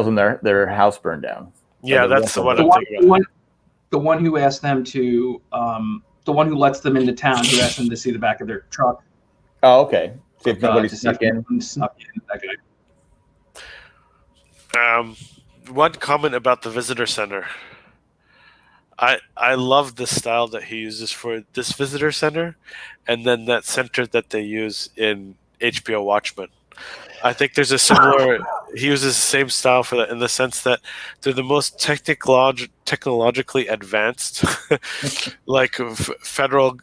them their house burned down. Yeah, that's the one I'm thinking about. The one who asked them to, the one who lets them into town, who asked them to see the back of their truck. Oh, okay. See if nobody snuck in. That guy. One comment about the visitor center. I love the style that he uses for this visitor center, and then that center that they use in HBO Watchmen. I think there's a similar. He uses the same style for that in the sense that they're the most technologically advanced, like federal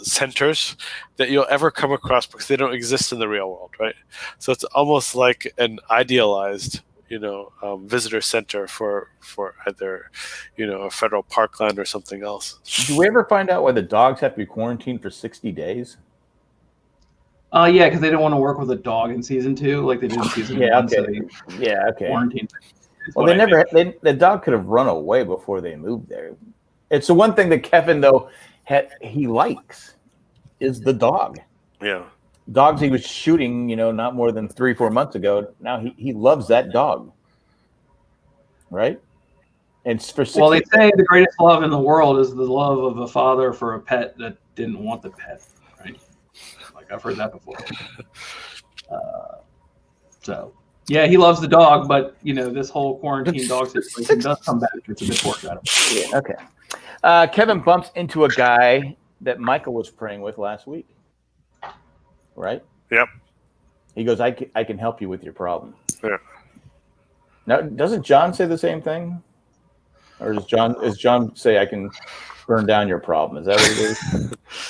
centers that you'll ever come across because they don't exist in the real world, right? So it's almost like an idealized, visitor center for either, a federal parkland or something else. Do we ever find out why the dogs have to be quarantined for 60 days? Yeah, because they didn't want to work with a dog in season 2, like they did in season 1. Okay. So they quarantined. Well, the dog could have run away before they moved there. It's the one thing that Kevin though he likes is the dog. Yeah, dogs he was shooting, not more than 3-4 months ago. Now he loves that dog, right? And for 60 well, they say the greatest love in the world is the love of a father for a pet that didn't want the pet, right? I've heard that before. So, yeah, he loves the dog, but this whole quarantine dog situation does come back. It's a bit foreshadowing. Yeah, okay. Kevin bumps into a guy that Michael was praying with last week, right? Yep. He goes, I can help you with your problem. Yeah. Now, doesn't John say the same thing? Or does John say, I can burn down your problem? Is that what it is?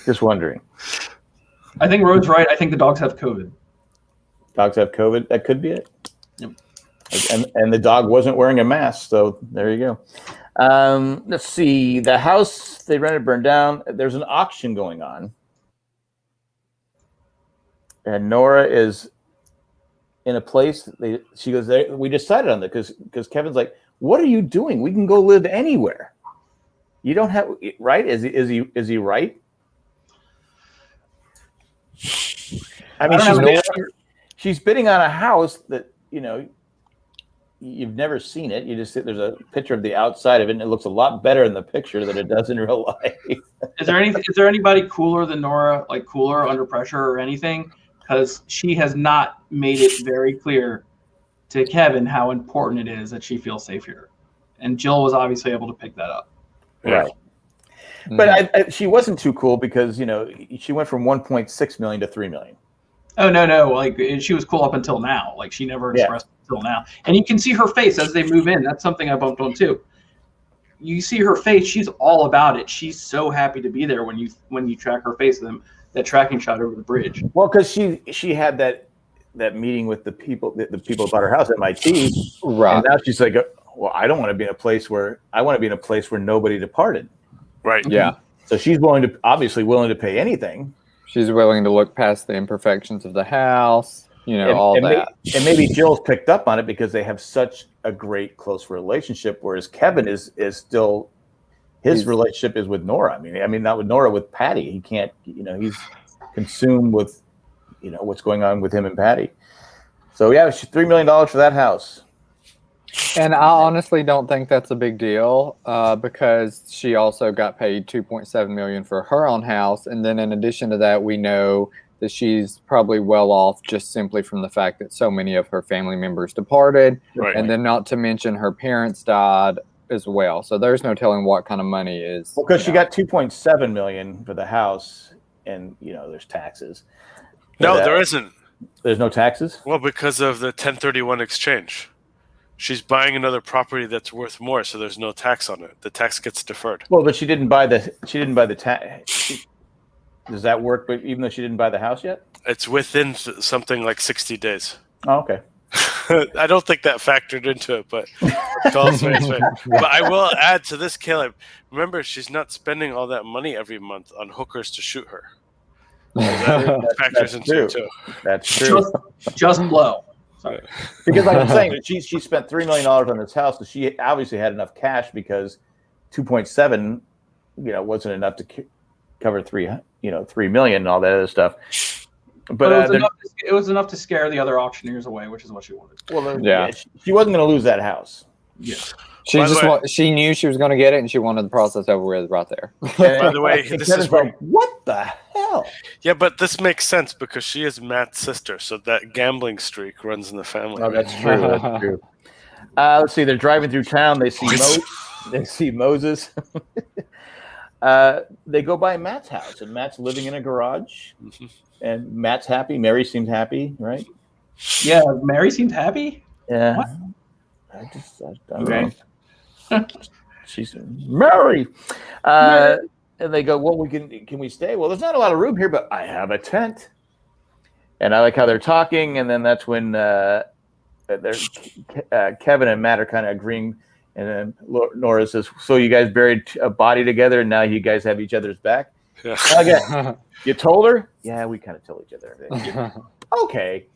Just wondering. I think Rhode's right. I think the dogs have COVID. Dogs have COVID? That could be it. Yep. And the dog wasn't wearing a mask, so there you go. Let's see. The house they rented burned down. There's an auction going on. And Nora is in a place. She goes, we decided on that because Kevin's like, what are you doing? We can go live anywhere. You don't have, right? Is he right? I mean, she's bidding on a house that, you've never seen it. You just there's a picture of the outside of it, and it looks a lot better in the picture than it does in real life. Is there anybody cooler than Nora, like cooler under pressure or anything? Because she has not made it very clear to Kevin how important it is that she feels safe here. And Jill was obviously able to pick that up. Right. But she wasn't too cool because, she went from 1.6 million to 3 million. Oh, no. Like, she was cool up until now. Like, she never expressed until now. And you can see her face as they move in. That's something I bumped on, too. You see her face. She's all about it. She's so happy to be there when you track her face, that tracking shot over the bridge. Well, because she had that meeting with the people about her house at MIT. Right. And now she's like, well, I don't want to be in a place where nobody departed. Right. Yeah. So she's obviously willing to pay anything. She's willing to look past the imperfections of the house, all that. And maybe Jill's picked up on it because they have such a great close relationship, whereas Kevin is still his relationship is with Nora. I mean not with Nora, with Patty. He can't, he's consumed with, what's going on with him and Patty. So yeah, $3 million for that house. And I honestly don't think that's a big deal because she also got paid $2.7 million for her own house, and then in addition to that, we know that she's probably well off just simply from the fact that so many of her family members departed, right. And then not to mention her parents died as well. So there's no telling what kind of money is. Well, because she got $2.7 million for the house, and there's taxes. No, there isn't. There's no taxes. Well, because of the 1031 exchange. She's buying another property that's worth more, so there's no tax on it. The tax gets deferred. Well, but she didn't buy the tax. Does that work? But even though she didn't buy the house yet, it's within something like 60 days. Oh, okay. I don't think that factored into it, but but I will add to this, Caleb. Remember, she's not spending all that money every month on hookers to shoot her. That factors into it too. That's true. Just blow. Because like I'm saying, she spent $3 million on this house, so she obviously had enough cash because 2.7, wasn't enough to cover $3 million and all that other stuff. But it was enough to scare the other auctioneers away, which is what she wanted. Well, yeah, she wasn't going to lose that house. Yeah. She knew she was going to get it, and she wanted the process over with right there. By the way, this is like, what the hell? Yeah, but this makes sense because she is Matt's sister, so that gambling streak runs in the family. Oh, that's true. That's true. Let's see. They're driving through town. They see Moses. they go by Matt's house, and Matt's living in a garage, and Matt's happy. Mary seemed happy, right? Yeah, Mary seemed happy. Yeah. What? I don't know. She's Mary. And they go, well, can we stay? Well, there's not a lot of room here, but I have a tent. And I like how they're talking, and then that's when Kevin and Matt are kind of agreeing, and then Nora says, so you guys buried a body together, and now you guys have each other's back? Yeah. Okay. You told her? Yeah, we kind of told each other. Okay.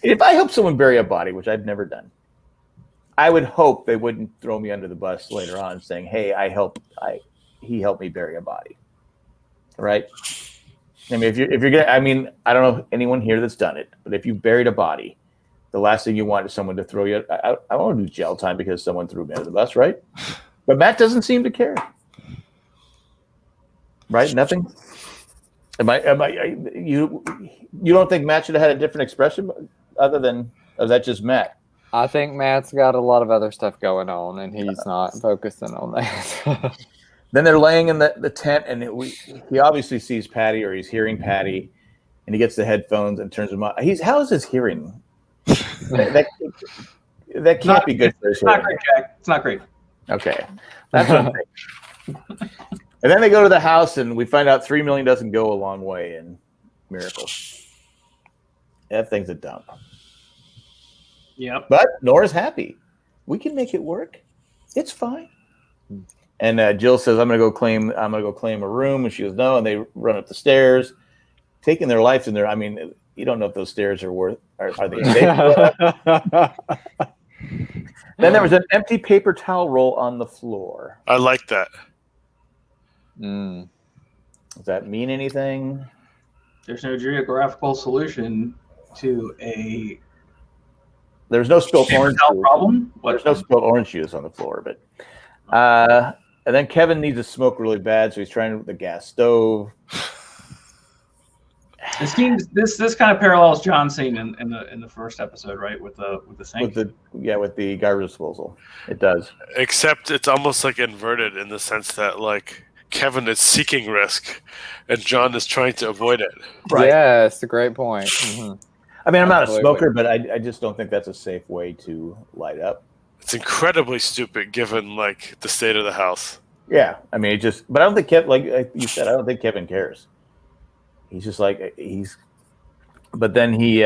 If I help someone bury a body, which I've never done, I would hope they wouldn't throw me under the bus later on saying, hey, he helped me bury a body. Right? I mean, if you're gonna, I mean, I don't know anyone here that's done it, but if you buried a body, the last thing you want is someone to throw you. I want to do jail time because someone threw me under the bus, right? But Matt doesn't seem to care. Right? Nothing. You don't think Matt should have had a different expression other than, or is that just Matt? I think Matt's got a lot of other stuff going on, and he's not focusing on that. Then they're laying in the tent, and he obviously sees Patty, or he's hearing Patty, and he gets the headphones and turns them on. How is his hearing? that can't be good for his hearing. It's not great, Jack. It's not great. Okay. That's what I'm saying. And then they go to the house, and we find out $3 million doesn't go a long way in miracles. That thing's a dump. Yep. But Nora's happy. We can make it work. It's fine. And Jill says, I'm gonna go claim a room. And she goes, no. And they run up the stairs, taking their life in there. I mean, you don't know if those stairs are they safe? Then there was an empty paper towel roll on the floor. I like that. Mm. Does that mean anything? There's no geographical solution to a There's no spilled orange juice. problem. There's no spilled orange juice on the floor, but and then Kevin needs to smoke really bad, so he's trying with the gas stove. This kind of parallels John's scene in the first episode, right? With the sink. With the garbage disposal. It does. Except it's almost like inverted in the sense that like Kevin is seeking risk, and John is trying to avoid it. Right. Yeah, it's a great point. Mm-hmm. I mean, I'm not a Absolutely. smoker, but I just don't think that's a safe way to light up. It's incredibly stupid given like the state of the house. Yeah, I mean, but I don't think Kevin, like you said, I don't think Kevin cares. He's just like but then he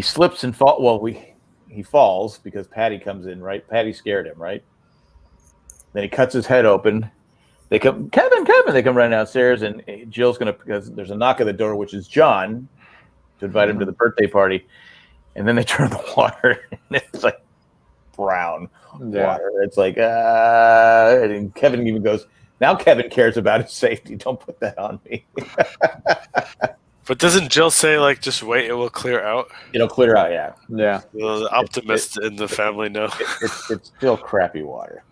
slips and fall. Well, he falls because Patty comes in, right? Patty scared him, right? Then he cuts his head open. They come, Kevin. They come running downstairs, and Jill's because there's a knock at the door, which is John, to invite him to the birthday party. And then they turn the water, and it's like brown water. It's like, and Kevin even goes, now Kevin cares about his safety. Don't put that on me. But doesn't Jill say like, just wait, it will clear out? It'll clear out, yeah. Yeah. The optimists in the family know. It's still crappy water.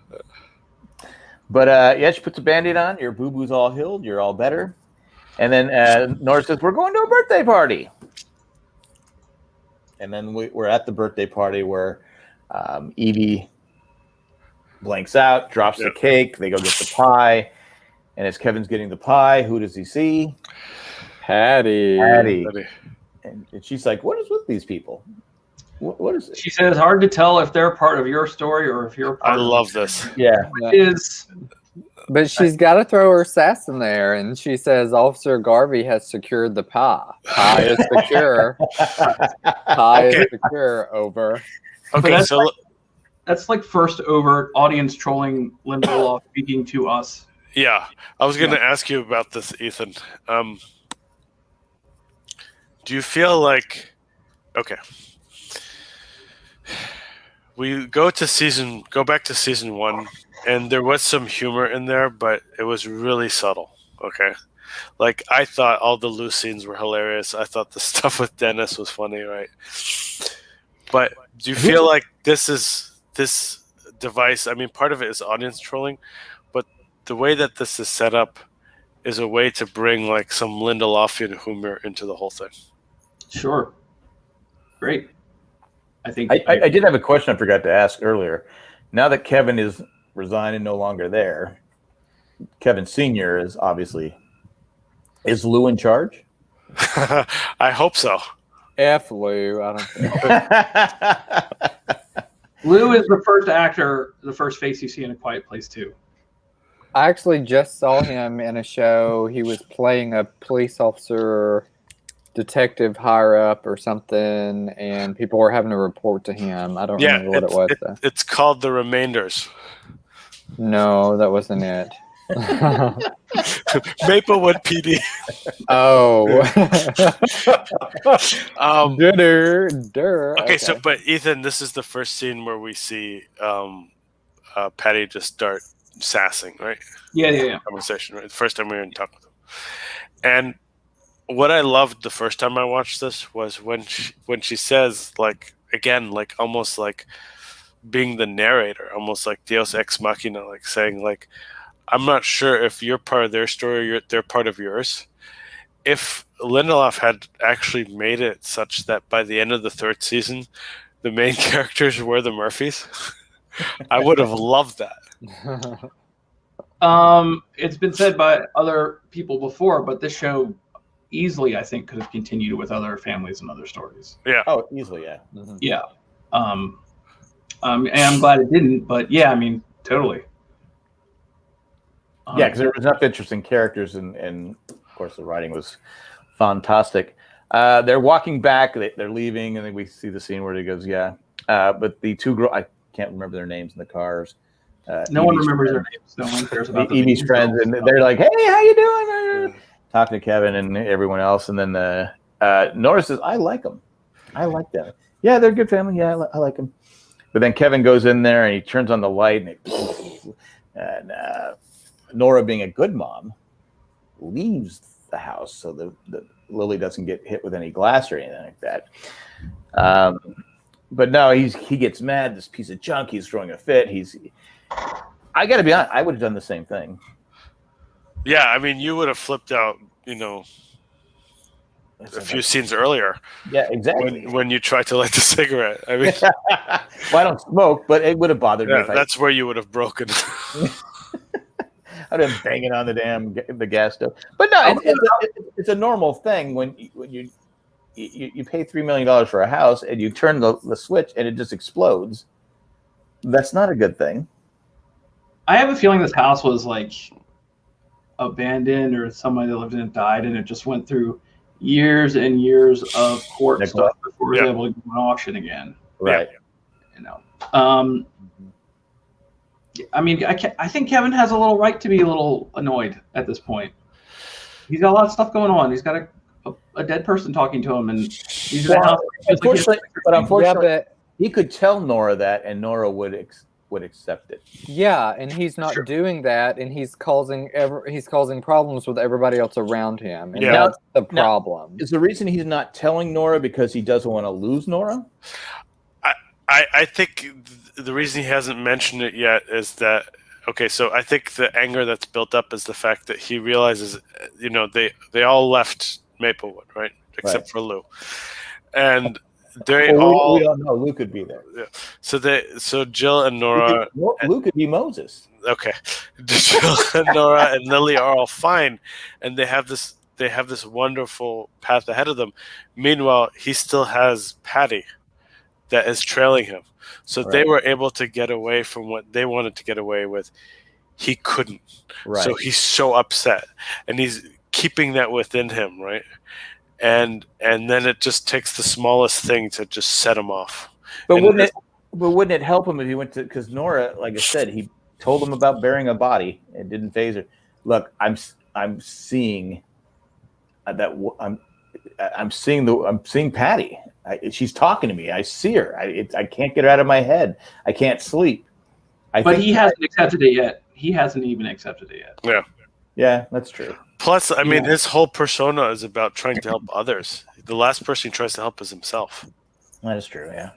But she puts a Band-Aid on. Your boo-boo's all healed. You're all better. And then Nora says, we're going to a birthday party. And then we're at the birthday party where Evie blanks out, drops the cake. They go get the pie. And as Kevin's getting the pie, who does he see? Patty. And she's like, what is with these people? What is it? She says, hard to tell if they're part of your story or if you're part I love this. Yeah. But she's got to throw her sass in there, and she says Officer Garvey has secured the pie. Pie is secure. Pie is secure. Over. Okay, so that's like first overt audience trolling Lindelof speaking to us. yeah, I was going to ask you about this, Ethan. Do you feel like we go back to season 1, and there was some humor in there, but it was really subtle. Okay. Like, I thought all the loose scenes were hilarious. I thought the stuff with Dennis was funny, right? But do you feel like this device, I mean, part of it is audience trolling, but the way that this is set up is a way to bring like some Lindelofian humor into the whole thing? Sure. Great. I think I did have a question I forgot to ask earlier. Now that Kevin is resigned and no longer there. Kevin Sr. is obviously. Is Lou in charge? I hope so. F Lou. I don't think. Lou is the first actor, the first face you see in A Quiet Place 2. I actually just saw him in a show. He was playing a police officer, detective higher up or something, and people were having to report to him. I don't remember what it was, though. It's called The Remainders. No, that wasn't it. Maplewood PD. Oh. Okay, so but Ethan, this is the first scene where we see Patty just start sassing, right? Yeah. Conversation, right? The first time we were in talk with him. And what I loved the first time I watched this was when she says, like, again, like almost like being the narrator, almost like Deus Ex Machina, like saying, like, I'm not sure if you're part of their story, they're part of yours. If Lindelof had actually made it such that by the end of the third season, the main characters were the Murphys, I would have loved that. It's been said by other people before, but this show easily, I think, could have continued with other families and other stories. Yeah. Oh, easily, yeah. Mm-hmm. Yeah. And I'm glad it didn't, but yeah, I mean, totally. Yeah, because there was enough interesting characters, and of course the writing was fantastic. They're walking back, they're leaving, and then we see the scene where he goes, yeah. But the two girls, I can't remember their names in the cars. No one remembers their names. No one cares about them. Evie's friends, and they're like, hey, how you doing? Talking to Kevin and everyone else. And then Nora says, I like them. I like them. Yeah, they're a good family. Yeah, I like them. But then Kevin goes in there, and he turns on the light, and Nora, being a good mom, leaves the house so the Lily doesn't get hit with any glass or anything like that. But no, he gets mad. This piece of junk. He's throwing a fit. I got to be honest. I would have done the same thing. Yeah, I mean, you would have flipped out, a few scenes earlier. Yeah, exactly. When you tried to light the cigarette. I mean, well, I don't smoke, but it would have bothered me. That's where you would have broken. I'd have been banging on the gas stove. But no, it's a normal thing when you pay $3 million for a house and you turn the switch and it just explodes. That's not a good thing. I have a feeling this house was like abandoned, or somebody that lived in it died, and it just went through years and years of court stuff before it was able to go on auction again. Right. I mean, I think Kevin has a little right to be a little annoyed at this point. He's got a lot of stuff going on. He's got a dead person talking to him, and he's in a house. Unfortunately, he could tell Nora that, and Nora would accept it. Yeah, and he's not doing that, and he's causing problems with everybody else around him, and that's the problem. Is the reason he's not telling Nora because he doesn't want to lose Nora? I think the reason he hasn't mentioned it yet is that, okay, so I think the anger that's built up is the fact that he realizes, they all left Maplewood, right? Except for Lou. And we don't know. Lou could be there. Yeah. So Jill and Nora. Lou could be Moses. Okay. Jill and Nora and Lily are all fine, and they have this wonderful path ahead of them. Meanwhile, he still has Patty that is trailing him. So they were able to get away from what they wanted to get away with. He couldn't. Right. So he's so upset, and he's keeping that within him, right? And then it just takes the smallest thing to just set him off. But wouldn't it help him if he went to, because Nora, like I said, he told him about burying a body. It didn't phase her. Look, I'm seeing that. I'm seeing Patty. She's talking to me. I see her. I can't get her out of my head. I can't sleep. But he hasn't accepted it yet. He hasn't even accepted it yet. Yeah. Yeah, that's true. Plus, I mean, his whole persona is about trying to help others. The last person he tries to help is himself. That is true, yeah.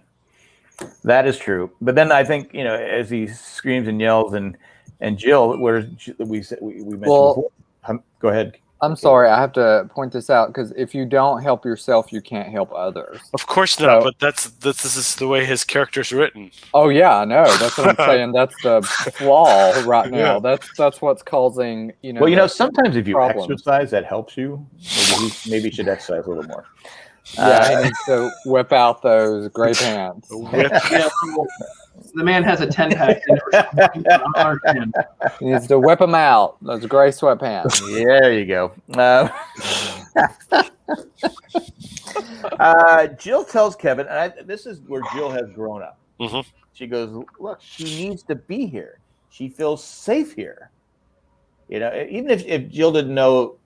That is true. But then I think, as he screams and yells, and Jill, where we mentioned before. Go ahead. I'm sorry, I have to point this out because if you don't help yourself, you can't help others. Of course not, So- but this is the way his character's written. Oh yeah, I know. That's what I'm saying. That's the flaw right now. Yeah. That's what's causing Well, the sometimes if you problems. exercise, that helps you. Maybe you should exercise a little more. Yeah, he needs to whip out those gray pants. Yeah, the man has a 10-pack. He needs to whip them out. Those gray sweatpants. There you go. Jill tells Kevin, and this is where Jill has grown up. Mhm. She goes, look, she needs to be here. She feels safe here. Even if Jill didn't know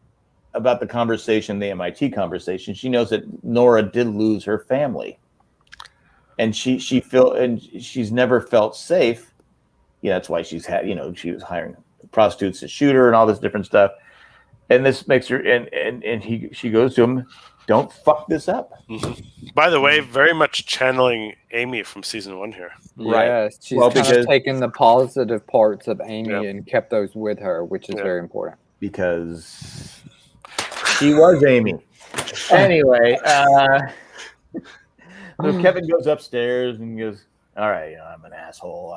about the conversation, the MIT conversation, she knows that Nora did lose her family. And she's never felt safe. Yeah, that's why she's had, she was hiring prostitutes to shoot her and all this different stuff. And this makes her, she goes to him, don't fuck this up. Mm-hmm. By the way, very much channeling Amy from season 1 here. Right. Yes, she's kind of taken the positive parts of Amy and kept those with her, which is very important. Because she was Amy. Anyway, so Kevin goes upstairs and goes, all right, I'm an asshole.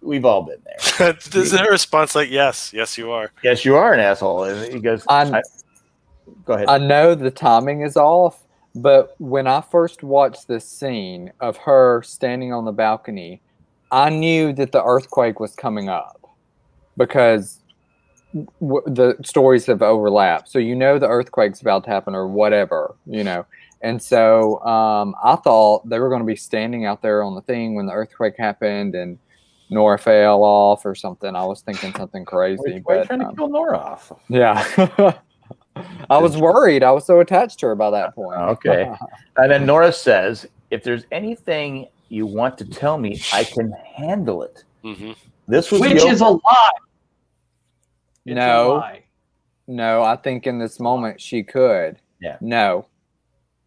We've all been there. Is there a response like, yes, you are? Yes, you are an asshole. And he goes, go ahead. I know the timing is off, but when I first watched this scene of her standing on the balcony, I knew that the earthquake was coming up because the stories have overlapped. So the earthquake's about to happen or whatever, And so I thought they were going to be standing out there on the thing when the earthquake happened and Nora fell off or something. I was thinking something crazy. Why are you trying to kill Nora off? Yeah. I was worried. I was so attached to her by that point. Okay. And then Nora says, if there's anything you want to tell me, I can handle it. Mm-hmm. Which is a lie. It's a lie. No, I think in this moment she could. Yeah. No.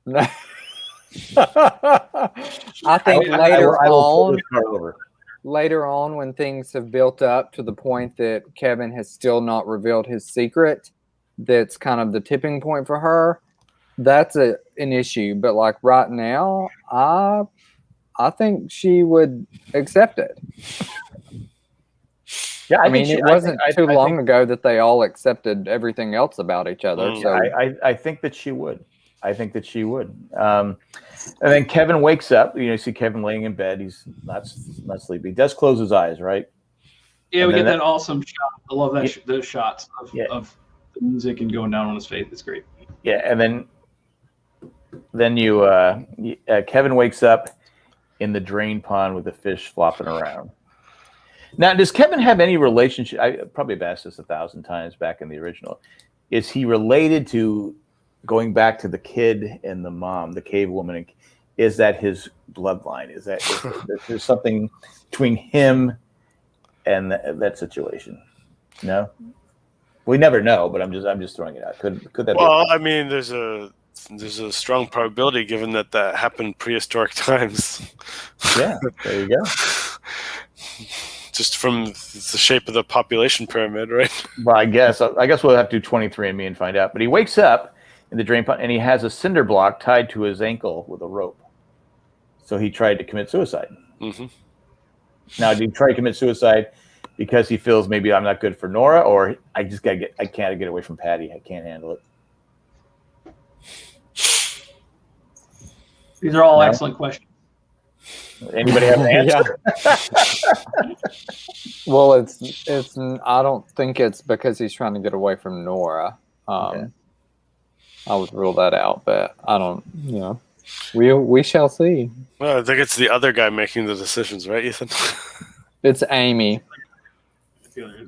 I think later on when things have built up to the point that Kevin has still not revealed his secret, that's kind of the tipping point for her. That's an issue. But like right now, I think she would accept it. Yeah, I mean, it wasn't too long ago that they all accepted everything else about each other. So I think that she would. And then Kevin wakes up. You see Kevin laying in bed. He's not sleepy. He does close his eyes, right? Yeah, and we get that awesome shot. I love that those shots of the music and going down on his face. It's great. Yeah, and then Kevin wakes up in the drain pond with the fish flopping around. Now, does Kevin have any relationship? I probably have asked this 1,000 times back in the original. Is he related to going back to the kid and the mom, the cave woman? Is that his bloodline? Is there something between him and that situation? No, we never know. But I'm just throwing it out. Could that? Well, I mean, there's a strong probability given that happened prehistoric times. Yeah, there you go. Just from the shape of the population pyramid, right? Well, I guess we'll have to do 23andMe and find out. But he wakes up in the drain pond and he has a cinder block tied to his ankle with a rope. So he tried to commit suicide. Mm-hmm. Now, did he try to commit suicide because he feels maybe I'm not good for Nora, or I can't get away from Patty. I can't handle it. These are all excellent questions. Anybody have an answer? Well, it's. I don't think it's because he's trying to get away from Nora. I would rule that out, but I don't. We shall see. Well, I think it's the other guy making the decisions, right, Ethan? It's Amy.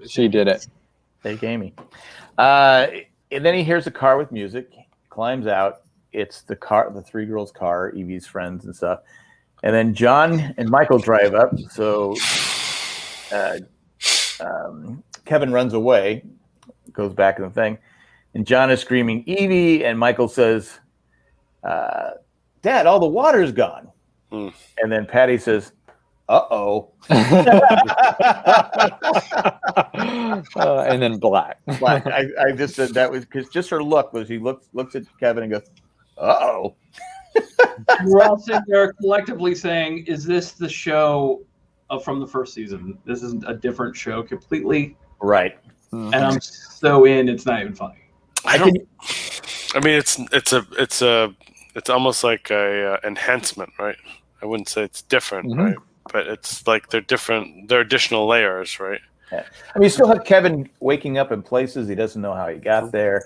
She did it. Take Amy. And then he hears a car with music. Climbs out. It's the three girls' car, Evie's friends and stuff. And then John and Michael drive up. So Kevin runs away, goes back in the thing. And John is screaming, Evie. And Michael says, Dad, all the water's gone. And then Patty says, Uh-oh. And then black. Black. I just said that was because just her look was he looks at Kevin and goes, uh-oh. And we're all sitting there collectively saying, is this the show from the first season? This is a different show completely. Right. And I'm so in, it's not even funny. I mean, it's almost like a enhancement, right? I wouldn't say it's different, right? But it's like they're different. They're additional layers, right? Yeah. I mean, you still have Kevin waking up in places he doesn't know how he got there,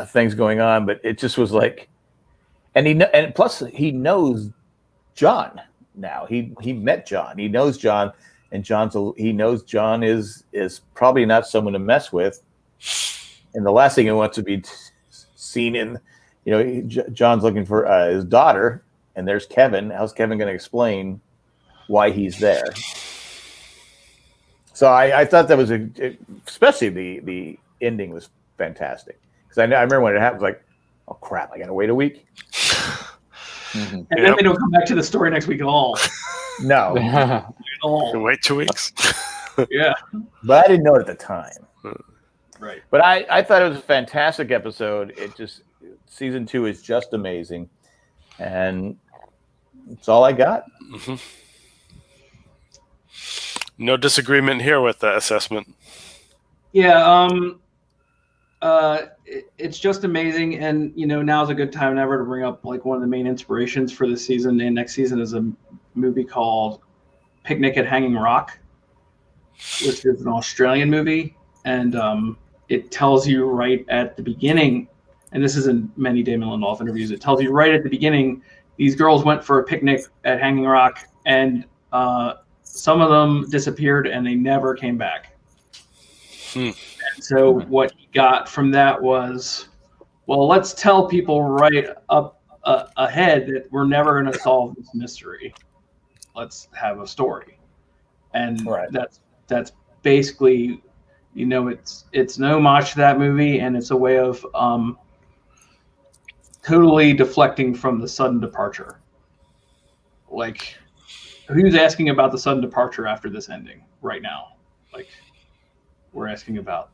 things going on, but it just was like, and plus he knows John now. He met John. He knows John, and he knows John is probably not someone to mess with. And the last thing he wants to be seen in, John's looking for his daughter, and there's Kevin. How's Kevin going to explain why he's there? So I thought that was especially the ending was fantastic, because I remember when it happened, like, oh crap, I got to wait a week. And then they don't come back to the story next week at all. No. At all. Wait 2 weeks. Yeah. But I didn't know it at the time. Right. But I thought it was a fantastic episode. Season 2 is just amazing. And that's all I got. Mm-hmm. No disagreement here with the assessment. Yeah. It's just amazing. And, now's a good time ever to bring up like one of the main inspirations for this season and next season is a movie called Picnic at Hanging Rock, which is an Australian movie. And it tells you right at the beginning, and this is in many Damon Lindelof interviews, it tells you right at the beginning, these girls went for a picnic at Hanging Rock, and some of them disappeared and they never came back. And so what he got from that was, well, let's tell people right up ahead that we're never going to solve this mystery. Let's have a story. And that's basically, it's no homage to that movie, and it's a way of totally deflecting from the sudden departure. Like, who's asking about the sudden departure after this ending right now? Like, we're asking about,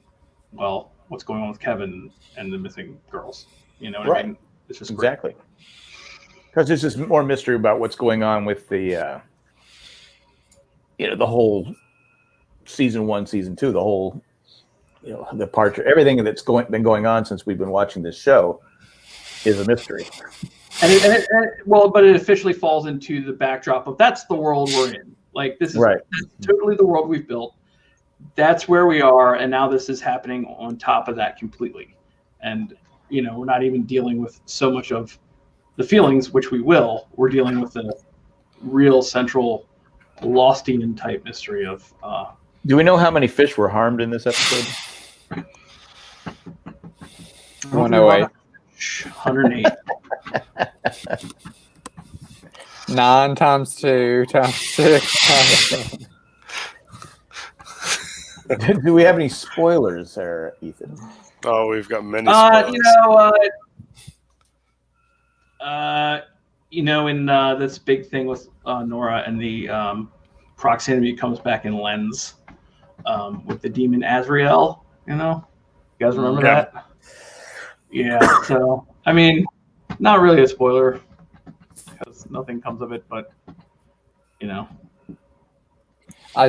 well, what's going on with Kevin and the missing girls? You know what I mean? It's just exactly. Because there's just more mystery about what's going on with the, the whole season 1, season 2, the whole, the departure, everything that's been going on since we've been watching this show is a mystery. But it officially falls into the backdrop of that's the world we're in. Like, this is totally the world we've built. That's where we are, and now this is happening on top of that completely. And, we're not even dealing with so much of the feelings, which we will. We're dealing with the real central Lostian type mystery of... Do we know how many fish were harmed in this episode? 108. 108. 9 times 2 times 6 times 7. Do we have any spoilers there, Ethan? Oh, we've got many spoilers. In this big thing with Nora and the proximity comes back in Lens with the demon Azrael, you guys remember that? Yeah, so, I mean, not really a spoiler because nothing comes of it, but, I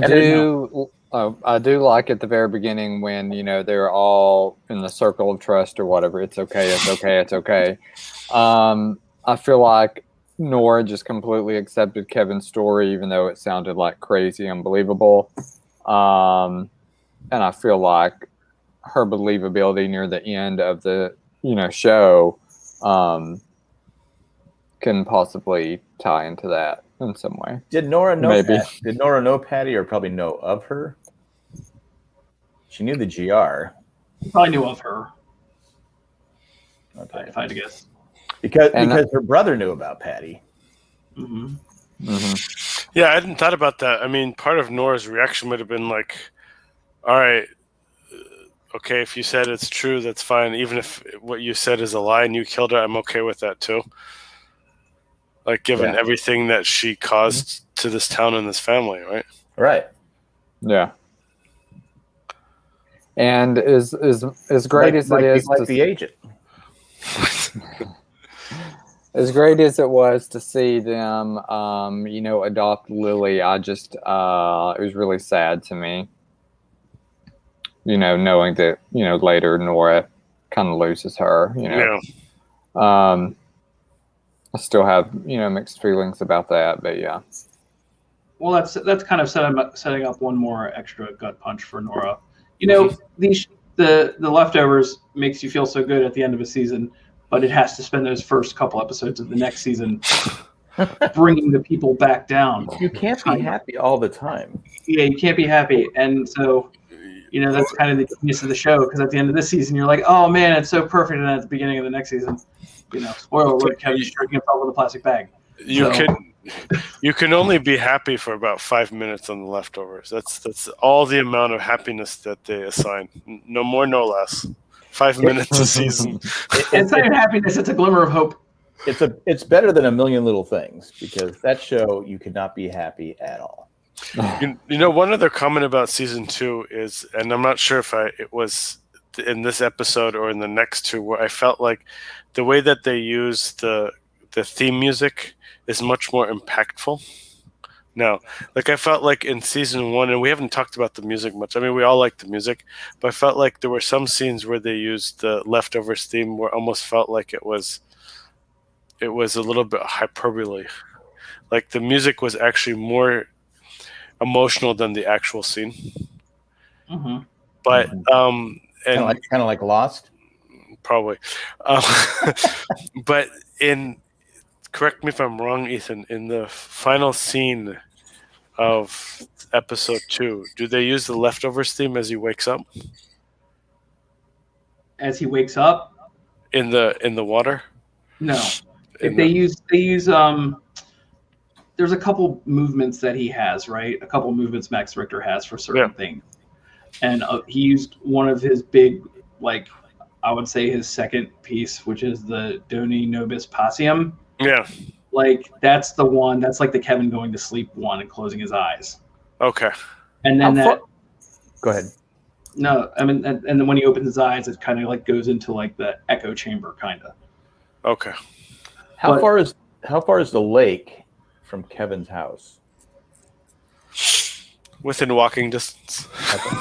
do like at the very beginning when, they're all in the circle of trust or whatever. It's okay. It's okay. It's okay. I feel like Nora just completely accepted Kevin's story, even though it sounded like crazy, unbelievable. And I feel like her believability near the end of the, show, can possibly tie into that in some way. Did Nora know? Maybe. Did Nora know Patty, or probably know of her? She knew the GR. Probably knew of her. Okay. If I had to guess. Because her brother knew about Patty. Mm-hmm. Mm-hmm. Yeah, I hadn't thought about that. I mean, part of Nora's reaction would have been like, all right, okay, if you said it's true, that's fine. Even if what you said is a lie and you killed her, I'm okay with that too. Like, given everything that she caused to this town and this family, right? Right. Yeah. And as great as it is, like the agent. As great as it was to see them, adopt Lily, I just it was really sad to me. Knowing that later Nora kind of loses her. Yeah. I still have mixed feelings about that, but yeah. Well, that's kind of setting up one more extra gut punch for Nora. The Leftovers makes you feel so good at the end of a season, but it has to spend those first couple episodes of the next season bringing the people back down. You can't be happy all the time. Yeah, you can't be happy, and so that's kind of the genius of the show. Because at the end of this season, you're like, oh man, it's so perfect, and at the beginning of the next season, spoiler alert, Kevin's drinking himself with a plastic bag. You can only be happy for about 5 minutes on the Leftovers. That's all the amount of happiness that they assign. No more, no less. 5 minutes a season. It's not even happiness; it's a glimmer of hope. It's better than A Million Little Things, because that show you could not be happy at all. One other comment about season 2 is, and I'm not sure if it was in this episode or in the next two, where I felt like the way that they use the theme music is much more impactful. Now, I felt like in season 1, and we haven't talked about the music much. I mean, we all like the music, but I felt like there were some scenes where they used the Leftovers theme where it almost felt like it was a little bit hyperbole. Like the music was actually more emotional than the actual scene. Mm-hmm. But kind of like Lost, probably. But correct me if I'm wrong, Ethan, in the final scene of episode 2, do they use the Leftovers theme as he wakes up? As he wakes up? In the water? No. They use there's a couple movements that he has, right? A couple movements Max Richter has for certain things. And he used one of his big, I would say his second piece, which is the Doni Nobis Pasium. Yeah. That's the one, that's like the Kevin going to sleep one and closing his eyes. Okay. And then Go ahead. No, I mean, and then when he opens his eyes, it kind of goes into the echo chamber, kind of. Okay. How far is the lake from Kevin's house? Within walking distance. Okay.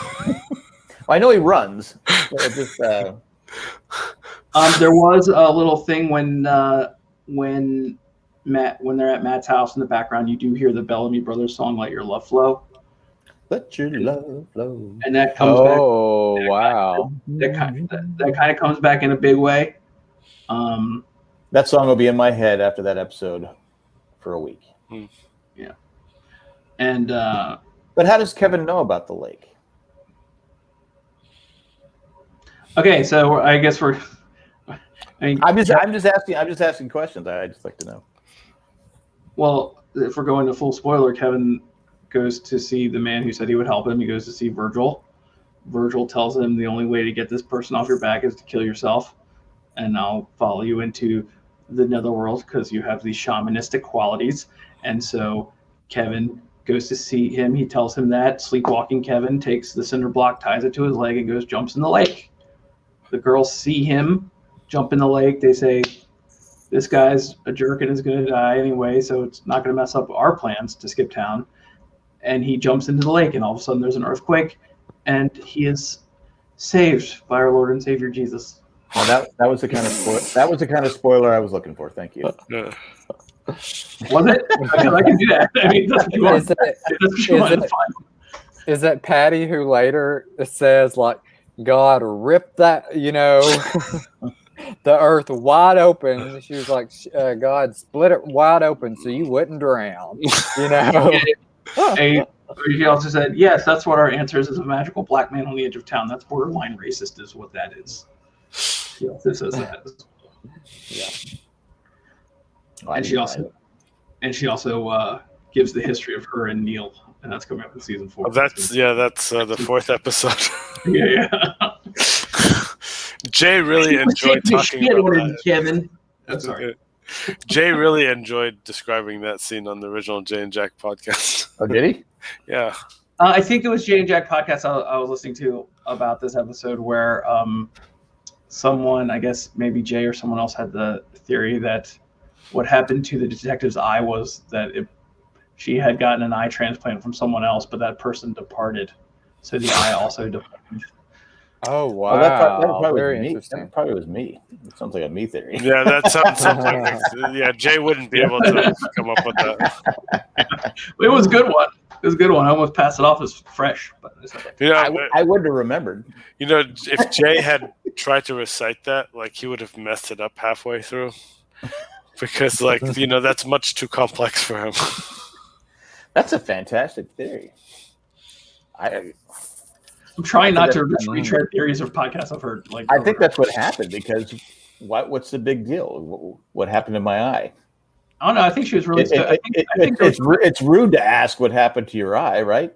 Well, I know he runs. There was a little thing when they're at Matt's house in the background, you do hear the Bellamy Brothers song "Let Your Love Flow." Let your love flow. And that comes back. Oh wow! That kind of comes back in a big way. That song will be in my head after that episode for a week. Yeah. And but how does Kevin know about the lake? Okay, so I guess I'm just asking questions. I just like to know. Well, if we're going to full spoiler, Kevin goes to see the man who said he would help him. He goes to see Virgil. Virgil tells him the only way to get this person off your back is to kill yourself, and I'll follow you into the netherworld because you have these shamanistic qualities. And so Kevin goes to see him. He tells him that. Sleepwalking Kevin takes the cinder block, ties it to his leg, and jumps in the lake. The girls see him jump in the lake. They say, this guy's a jerk and is going to die anyway, so it's not going to mess up our plans to skip town. And he jumps into the lake, and all of a sudden there's an earthquake, and he is saved by our Lord and Savior Jesus. Well, that was the kind of spoiler I was looking for. Thank you. Was it? I can do that. I mean, that's what you want. Is it Patty who later says God ripped that, the earth wide open? She was like, God split it wide open so you wouldn't drown. He also said, yes, that's what our answer is a magical black man on the edge of town. That's borderline racist is what that is. He also says that. Yeah. Well, and she also gives the history of her and Neil, and that's coming up in season 4. That's the 4th episode. Yeah. Jay really enjoyed talking about that. Kevin. I'm sorry. Jay really enjoyed describing that scene on the original Jay and Jack podcast. Oh, did he? Yeah. I think it was Jay and Jack podcast I was listening to about this episode where someone, I guess maybe Jay or someone else, had the theory that what happened to the detective's eye was that she had gotten an eye transplant from someone else, but that person departed, so the eye also departed. Oh wow, Well, that probably very was me. interesting. That probably was me. It sounds like a me theory. Yeah, that sounds like yeah. Jay wouldn't be able to come up with that. It was a good one. It was a good one. I almost passed it off as fresh, but You know, I wouldn't have remembered. you know, if Jay had tried to recite that, like he would have messed it up halfway through, because like that's much too complex for him. That's a fantastic theory. I'm trying not to just retread theories of podcasts I've heard. Like, I think that's what happened, because what's the big deal? What happened to my eye? I don't know. I think she was really. It's rude to ask what happened to your eye, right?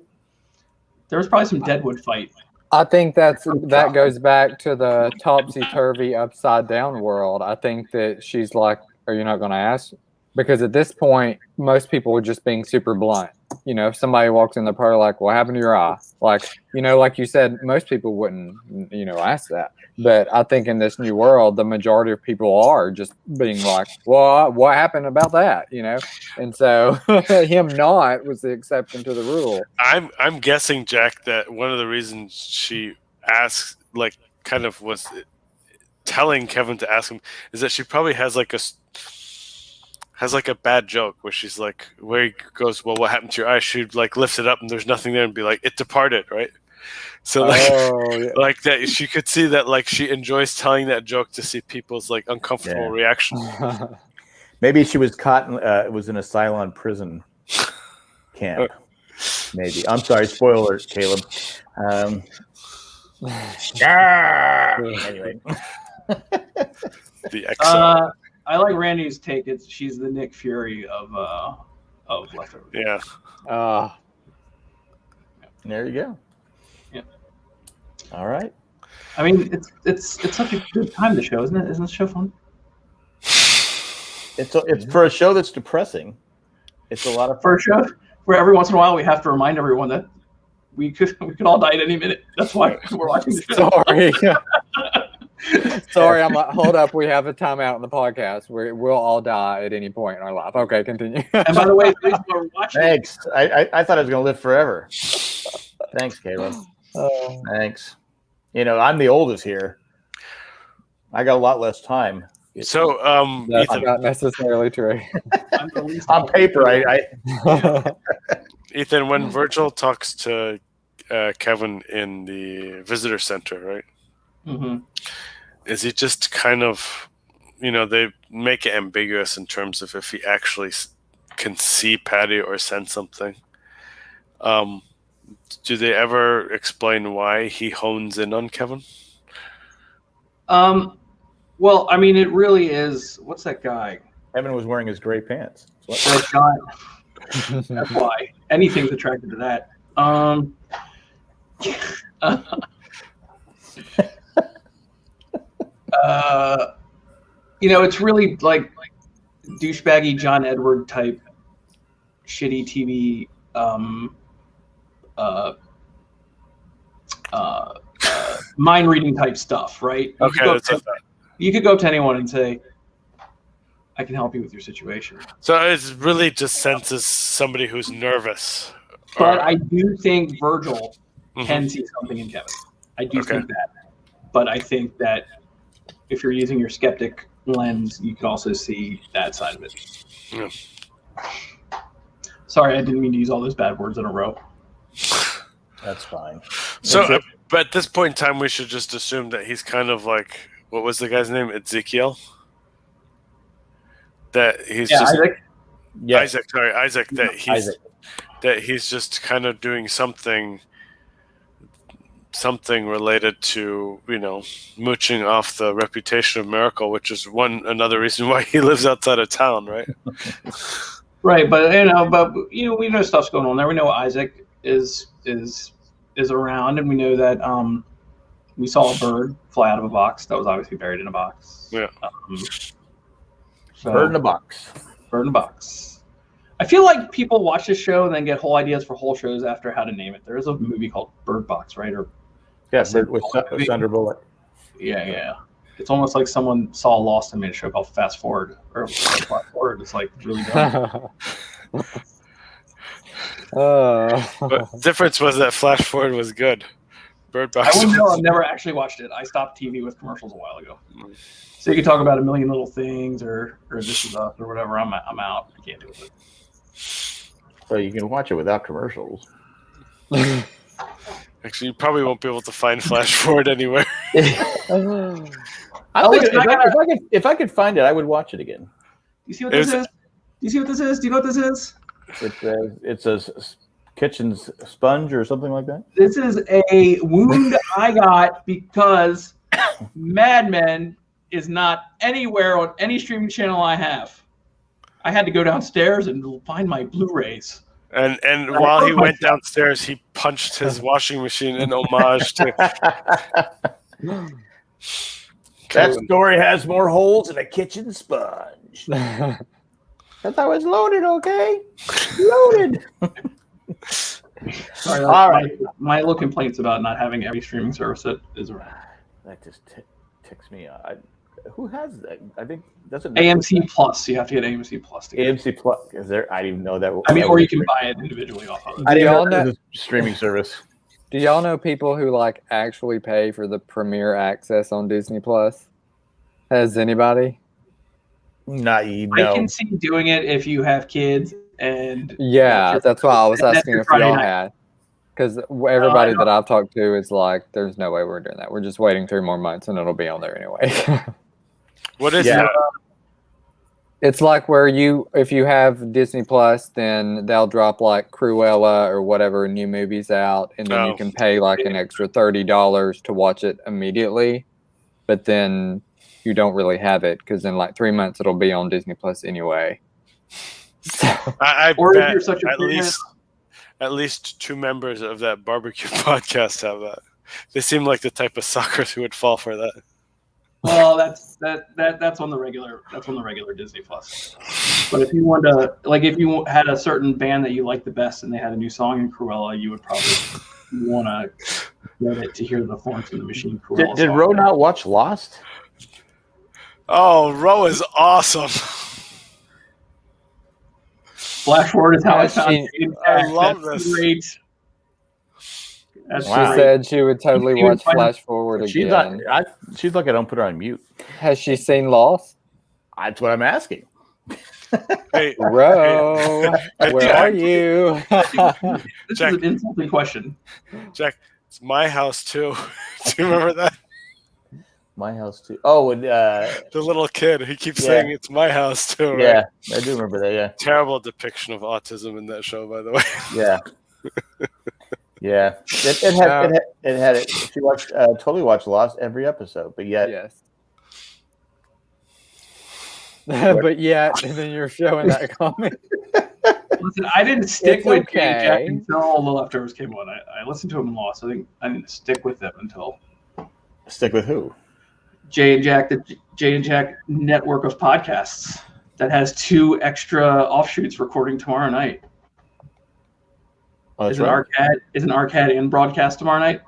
There was probably some Deadwood fight. I think that goes back to the topsy-turvy, upside-down world. I think that she's like, are you not going to ask? Because at this point, most people are just being super blunt. If somebody walks in the party like, what happened to your eye? Like, like you said, most people wouldn't, ask that. But I think in this new world, the majority of people are just being like, well, what happened about that? And so him not was the exception to the rule. I'm guessing, Jack, that one of the reasons she asked, like, kind of was telling Kevin to ask him, is that she probably has like a bad joke where she's like, where he goes, well, what happened to your eye? She'd like lift it up and there's nothing there and be like, it departed, right? So like that, she could see that like she enjoys telling that joke to see people's like uncomfortable reaction. Maybe she was caught. It was in a Cylon prison camp. Maybe. I'm sorry. Spoiler alert, Caleb. Anyway. The XO. I like Randy's take. She's the Nick Fury of Leftovers. Yeah. There you go. Yeah. All right. I mean, it's such a good time, the show, isn't it? Isn't the show fun? It's for a show that's depressing. It's a lot of fun. For a show where every once in a while we have to remind everyone that we could all die at any minute. That's why we're watching the show. Sorry. Sorry, I'm like, hold up. We have a timeout in the podcast. We'll all die at any point in our life. Okay, continue. And by the way, please we're watching. Thanks. I thought I was going to live forever. Thanks, Caleb. Thanks. I'm the oldest here. I got a lot less time. So, that's Ethan, not necessarily true. On paper, Ethan, when Virgil talks to Kevin in the visitor center, right? Mm-hmm. Is he just kind of, they make it ambiguous in terms of if he actually can see Patty or sense something. Do they ever explain why he hones in on Kevin? Well, I mean, it really is. What's that guy? Kevin was wearing his gray pants. That's why. Anything's attracted to that. It's really like douchebaggy John Edward type shitty TV mind reading type stuff, right? You could go up to anyone and say, I can help you with your situation. So it's really just senses somebody who's nervous. But I do think Virgil can see something in Kevin. I do think that. But I think that if you're using your skeptic lens, you can also see that side of it. Yeah. Sorry, I didn't mean to use all those bad words in a row. That's fine. So, but at this point in time, we should just assume that he's kind of like, what was the guy's name? Ezekiel? That he's just Isaac. Yes. Isaac. That he's just kind of doing something related to mooching off the reputation of Miracle, which is another reason why he lives outside of town, right? Right, but we know stuff's going on there. We know Isaac is around, and we know that we saw a bird fly out of a box that was obviously buried in a box. Yeah. So, Bird in a box. Bird in a box. I feel like people watch this show and then get whole ideas for whole shows after how to name it. There is a movie called Bird Box, right? Or Yeah, with Sandra Bullock. yeah. It's almost like someone saw Lost and made a show called Fast Forward or Fast Forward. It's like really dumb. But the difference was that Flash Forward was good. Bird Box. I wouldn't know. I've never actually watched it. I stopped TV with commercials a while ago. So you can talk about a million little things or This Is Us or whatever. I'm out. I can't do it. So you can watch it without commercials. Actually, you probably won't be able to find Flash Forward anywhere. If I could find it, I would watch it again. You see what this is? Do you see what this is? Do you know what this is? It's a kitchen sponge or something like that. This is a wound I got because Mad Men is not anywhere on any streaming channel I have. I had to go downstairs and find my Blu-rays. And while he went downstairs, he punched his washing machine in homage to. That story has more holes than a kitchen sponge. That's how it's loaded, okay? Loaded. Sorry, All right. My little complaints about not having every streaming service that is around. That just ticks me off. Who has that? I think doesn't AMC Plus. You have to get AMC Plus. To get AMC Plus. Is there? I didn't even know that. I mean, or you can buy it individually off of it. I didn't y'all know know- the streaming service. Do y'all know people who like actually pay for the premiere access on Disney Plus? Has anybody? Not you know. I can see doing it if you have kids and Yeah, that's why I was That's asking your if Friday y'all night. had. Because everybody that I've talked to is like, there's no way we're doing that. We're just waiting 3 more months and it'll be on there anyway. What is Yeah. that? It's like where if you have Disney Plus, then they'll drop like Cruella or whatever new movies out, and then you Oh. can pay like an extra $30 to watch it immediately. But then you don't really have it because in like 3 months it'll be on Disney Plus anyway. So, I Or if bet you're such a at least 2 members of that barbecue podcast have that. They seem like the type of suckers who would fall for that. well, that's on the regular. That's on the regular Disney Plus. But if you want to, like, if you had a certain band that you liked the best and they had a new song in Cruella, you would probably want to get it to hear the Florence and the Machine Cruella Did song. Ro not watch Lost? Oh, Ro is awesome. Flash forward is how I Yeah, found she- it. I love That's this. Great. That's she Wow. said she would totally You would watch find- Flash Forward She's not. again. She's lucky I don't put her on mute. Has she seen Lost? That's what I'm asking. Hey, Ro, where are you? This Jack. is an insulting question. Jack, it's my house too. Do you remember that? My house too. Oh, and The little kid. He keeps Yeah. saying it's my house too. Right? yeah, I do remember that. Yeah, Terrible depiction of autism in that show, by the way. yeah, yeah. It had it. She watched totally watched Lost every episode, but yet Yes. But yet, and then you're showing that comment. Listen, I didn't stick It's with okay. Jay Jack until all the Leftovers came on. I listened to him and Lost. I think I didn't stick with them until stick with who? Jay and Jack, the Jay and Jack network of podcasts that has 2 extra offshoots recording tomorrow night. Oh, that's Is an Arcad and broadcast tomorrow night?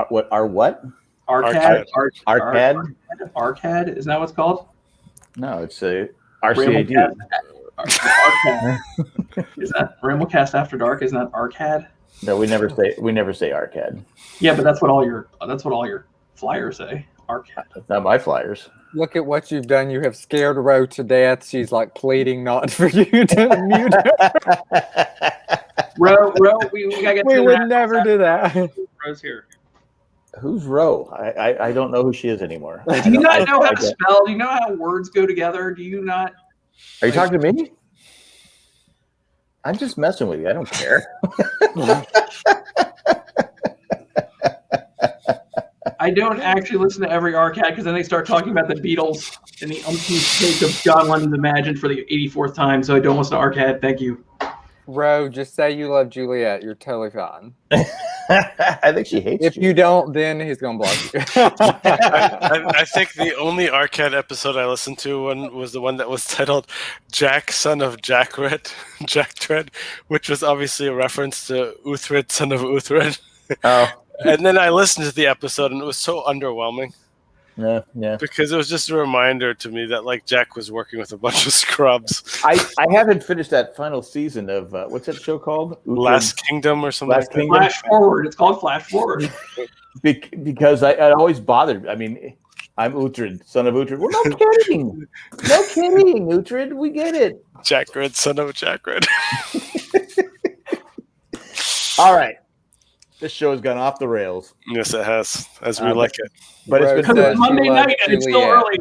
What? Our what? Arcad. Arcad? Arcad. Isn't that what it's called? No, it's a RCAD. Arcad. Is that Ramblecast After Dark? Isn't that Arcad? No, we never say Arcad. Yeah, but that's what all your flyers say. Arcad. That's not my flyers. Look at what you've done. You have scared Ro to death. She's like pleading not for you to mute her. Ro, we gotta get We to would that. never do that. Ro's here. Who's Ro? I don't know who she is anymore. Do you not know how to spell? Do you know how words go together? Do you not? Are you talking to me? I'm just messing with you. I don't care. I don't actually listen to every Arcad because then they start talking about the Beatles and the umpteenth take of John Lennon's Imagine for the 84th time. So I don't listen to Arcad. Thank you. Ro, just say you love Juliet. You're totally fine. I think she hates If you don't, then he's gonna block you. I think the only Arcade episode I listened to was the one that was titled "Jack, Son of Jack Dread," which was obviously a reference to Uthred, son of Uthred. Oh, And then I listened to the episode, and it was so underwhelming. yeah. Because it was just a reminder to me that like Jack was working with a bunch of scrubs. I haven't finished that final season of what's that show called? Last Kingdom or something. Last like Kingdom. Flash Forward. It's called Flash Forward. Because I always bothered. I mean, I'm Uhtred, son of Uhtred. Well, no kidding. No kidding, Uhtred. We get it. Jack Red, son of Jack Red. All right. This show has gone off the rails. Yes, it has, as we like it. But Ro it's been says Monday you love night and it's still Juliet.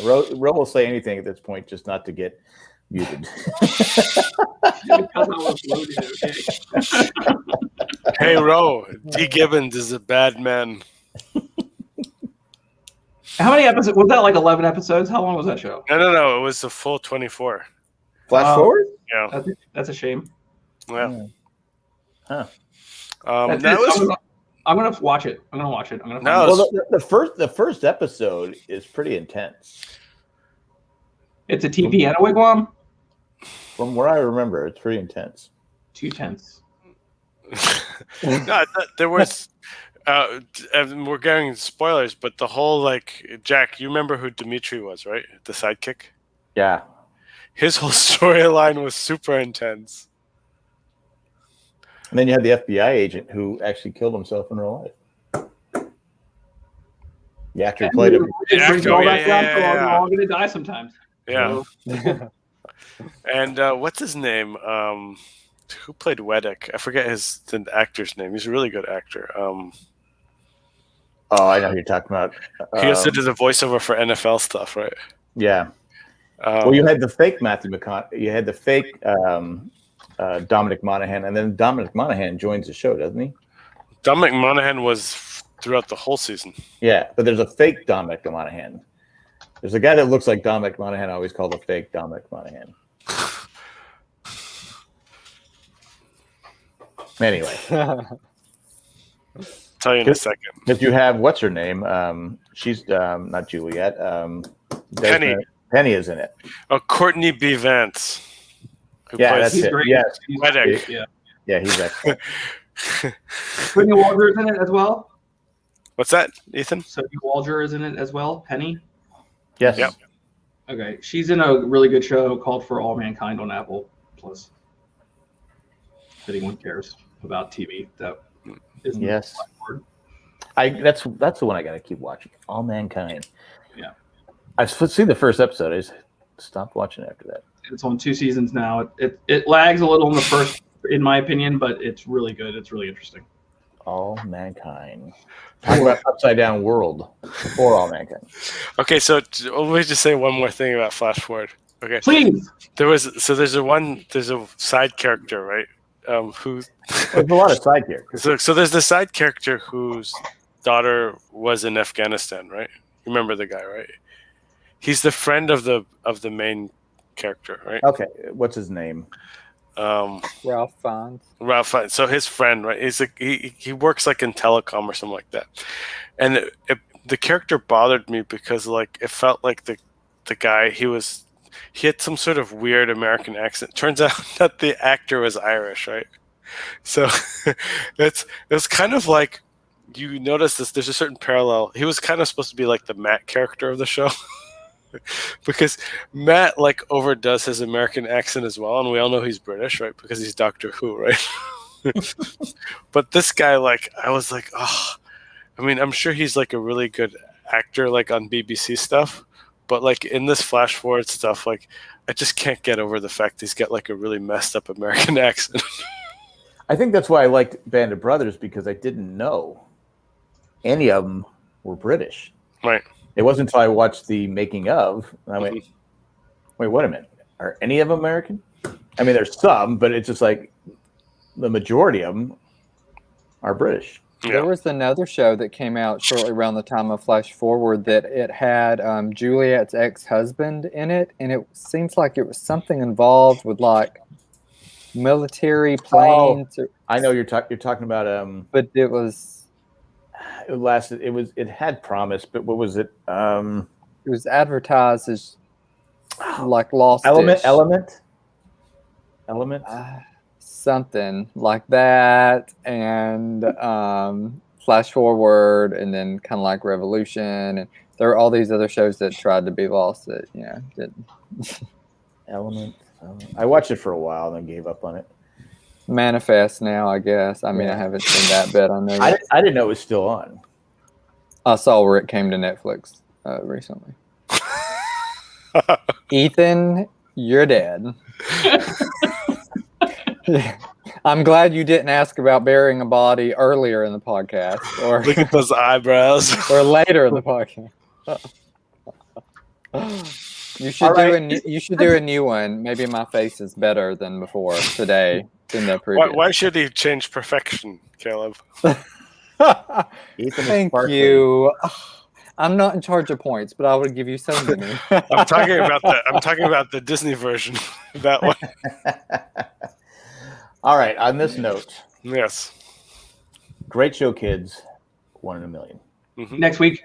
early. Ro will say anything at this point, just not to get muted. Because I was loaded, okay. Hey, Ro, D. Gibbons is a bad man. How many episodes? Was that like 11 episodes? How long was that show? No. It was a full 24. Flash forward? Yeah. That's a shame. Yeah. Huh. That was. I'm gonna watch it. I'm gonna watch it. I'm gonna. No, Well, the first episode is pretty intense. It's a TP and a wigwam. From where I remember, it's pretty intense. 2 tenths. No, there was. And we're getting spoilers, but the whole like Jack, you remember who Dimitri was, right? The sidekick. Yeah. His whole storyline was super intense. And then you had the FBI agent who actually killed himself in real life. The actor who played him. It brings it all back around, so yeah. we're all gonna die sometimes. Yeah. So, And what's his name? Who played Weddick? I forget the actor's name. He's a really good actor. Oh, I know who you're talking about. He also did the voiceover for NFL stuff, right? Yeah. Well, you had the fake Matthew McConaughey. You had the fake Dominic Monaghan, and then Dominic Monaghan joins the show, doesn't he? Dominic Monaghan was throughout the whole season. Yeah, but there's a fake Dominic Monaghan. There's a guy that looks like Dominic Monaghan. I always call the fake Dominic Monaghan. Anyway, Tell you in a second. if you have what's her name? She's not Juliet. Penny. Penny is in it. Oh, Courtney B. Vance. Who Yeah, plays that's he's it. great. Yes. He's Weddick. great, yeah. Yeah, he's excellent. Sophie Walger is in it as well. What's that, Ethan? Sophie Walger is in it as well. Penny. Yes. Yep. Okay, she's in a really good show called For All Mankind on Apple Plus. If anyone cares about TV, that isn't Yes. the word. That's the one I got to keep watching. All Mankind. Yeah. I've seen the first episode. I just stopped watching after that. It's on 2 seasons now. It lags a little in the first, in my opinion, but it's really good. It's really interesting. All Mankind. Talk about upside down world for All Mankind. Okay, so let me just say one more thing about Flash Forward. Okay, Please. there's a side character, right? Who's There's a lot of side characters. so there's the side character whose daughter was in Afghanistan, right? You remember the guy, right? He's the friend of the main character, right? Okay, what's his name? Ralph Fiennes. Ralph. So his friend, right? He's like he works like in telecom or something like that, and the character bothered me because like it felt like the guy he had some sort of weird American accent. Turns out that the actor was Irish, right? So it's kind of like you notice this. There's a certain parallel. He was kind of supposed to be like the Matt character of the show. Because Matt like overdoes his American accent as well, and we all know he's British, right? Because he's Doctor Who, right? But this guy, like, I was like, oh, I mean, I'm sure he's like a really good actor, like on BBC stuff, but like in this Flash Forward stuff, like, I just can't get over the fact he's got like a really messed up American accent. I think that's why I liked Band of Brothers, because I didn't know any of them were British. Right. It wasn't until I watched the making of, and I went, wait, wait a minute. Are any of them American? I mean, there's some, but it's just like the majority of them are British. Yeah. There was another show that came out shortly around the time of Flash Forward that it had Juliet's ex-husband in it, and it seems like it was something involved with like military planes. I know you're talking about But it was it had promise, but what was it? it was advertised as like Lost Element, something like that, and Flash Forward, and then kind of like Revolution, and there are all these other shows that tried to be Lost that didn't. Element. I watched it for a while and then gave up on it. Manifest now, I guess. I mean, I haven't seen that bit on there yet. I didn't know it was still on. I saw where it came to Netflix recently. Ethan, you're dead. I'm glad you didn't ask about burying a body earlier in the podcast, or Look at those eyebrows. or later in the podcast. You should do a new one. Maybe my face is better than before today than the previous. Why should he change perfection, Caleb? Thank you. I'm not in charge of points, but I would give you so many. I'm talking about the Disney version. That one. All right. On this note, Yes. great show, kids. 1 in a million. Mm-hmm. Next week,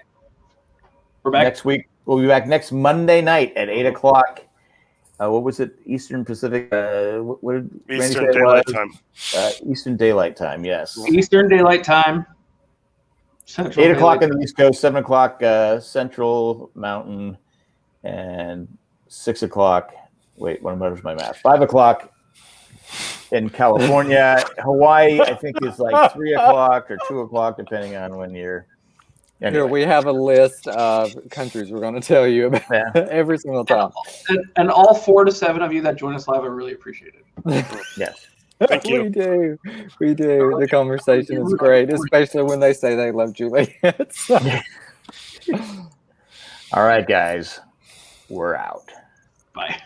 we're back. Next week, we'll be back next Monday night at 8:00. What was it? Eastern Pacific? What did Randy say Eastern it was? Daylight Time. Eastern Daylight Time. Yes. Eastern Daylight Time. Central 8:00 Daylight on the East Coast, 7:00 Central Mountain, and 6:00. Wait, what was my math? 5:00 in California. Hawaii, I think, is like 3:00 or 2:00, depending on when you're. Anyway. Here we have a list of countries we're going to tell you about every single time. And all 4 to 7 of you that join us live, I really appreciate it. Yes. Thank you. We do. The conversation is great, especially when they say they love Juliet. So. All right, guys. We're out. Bye.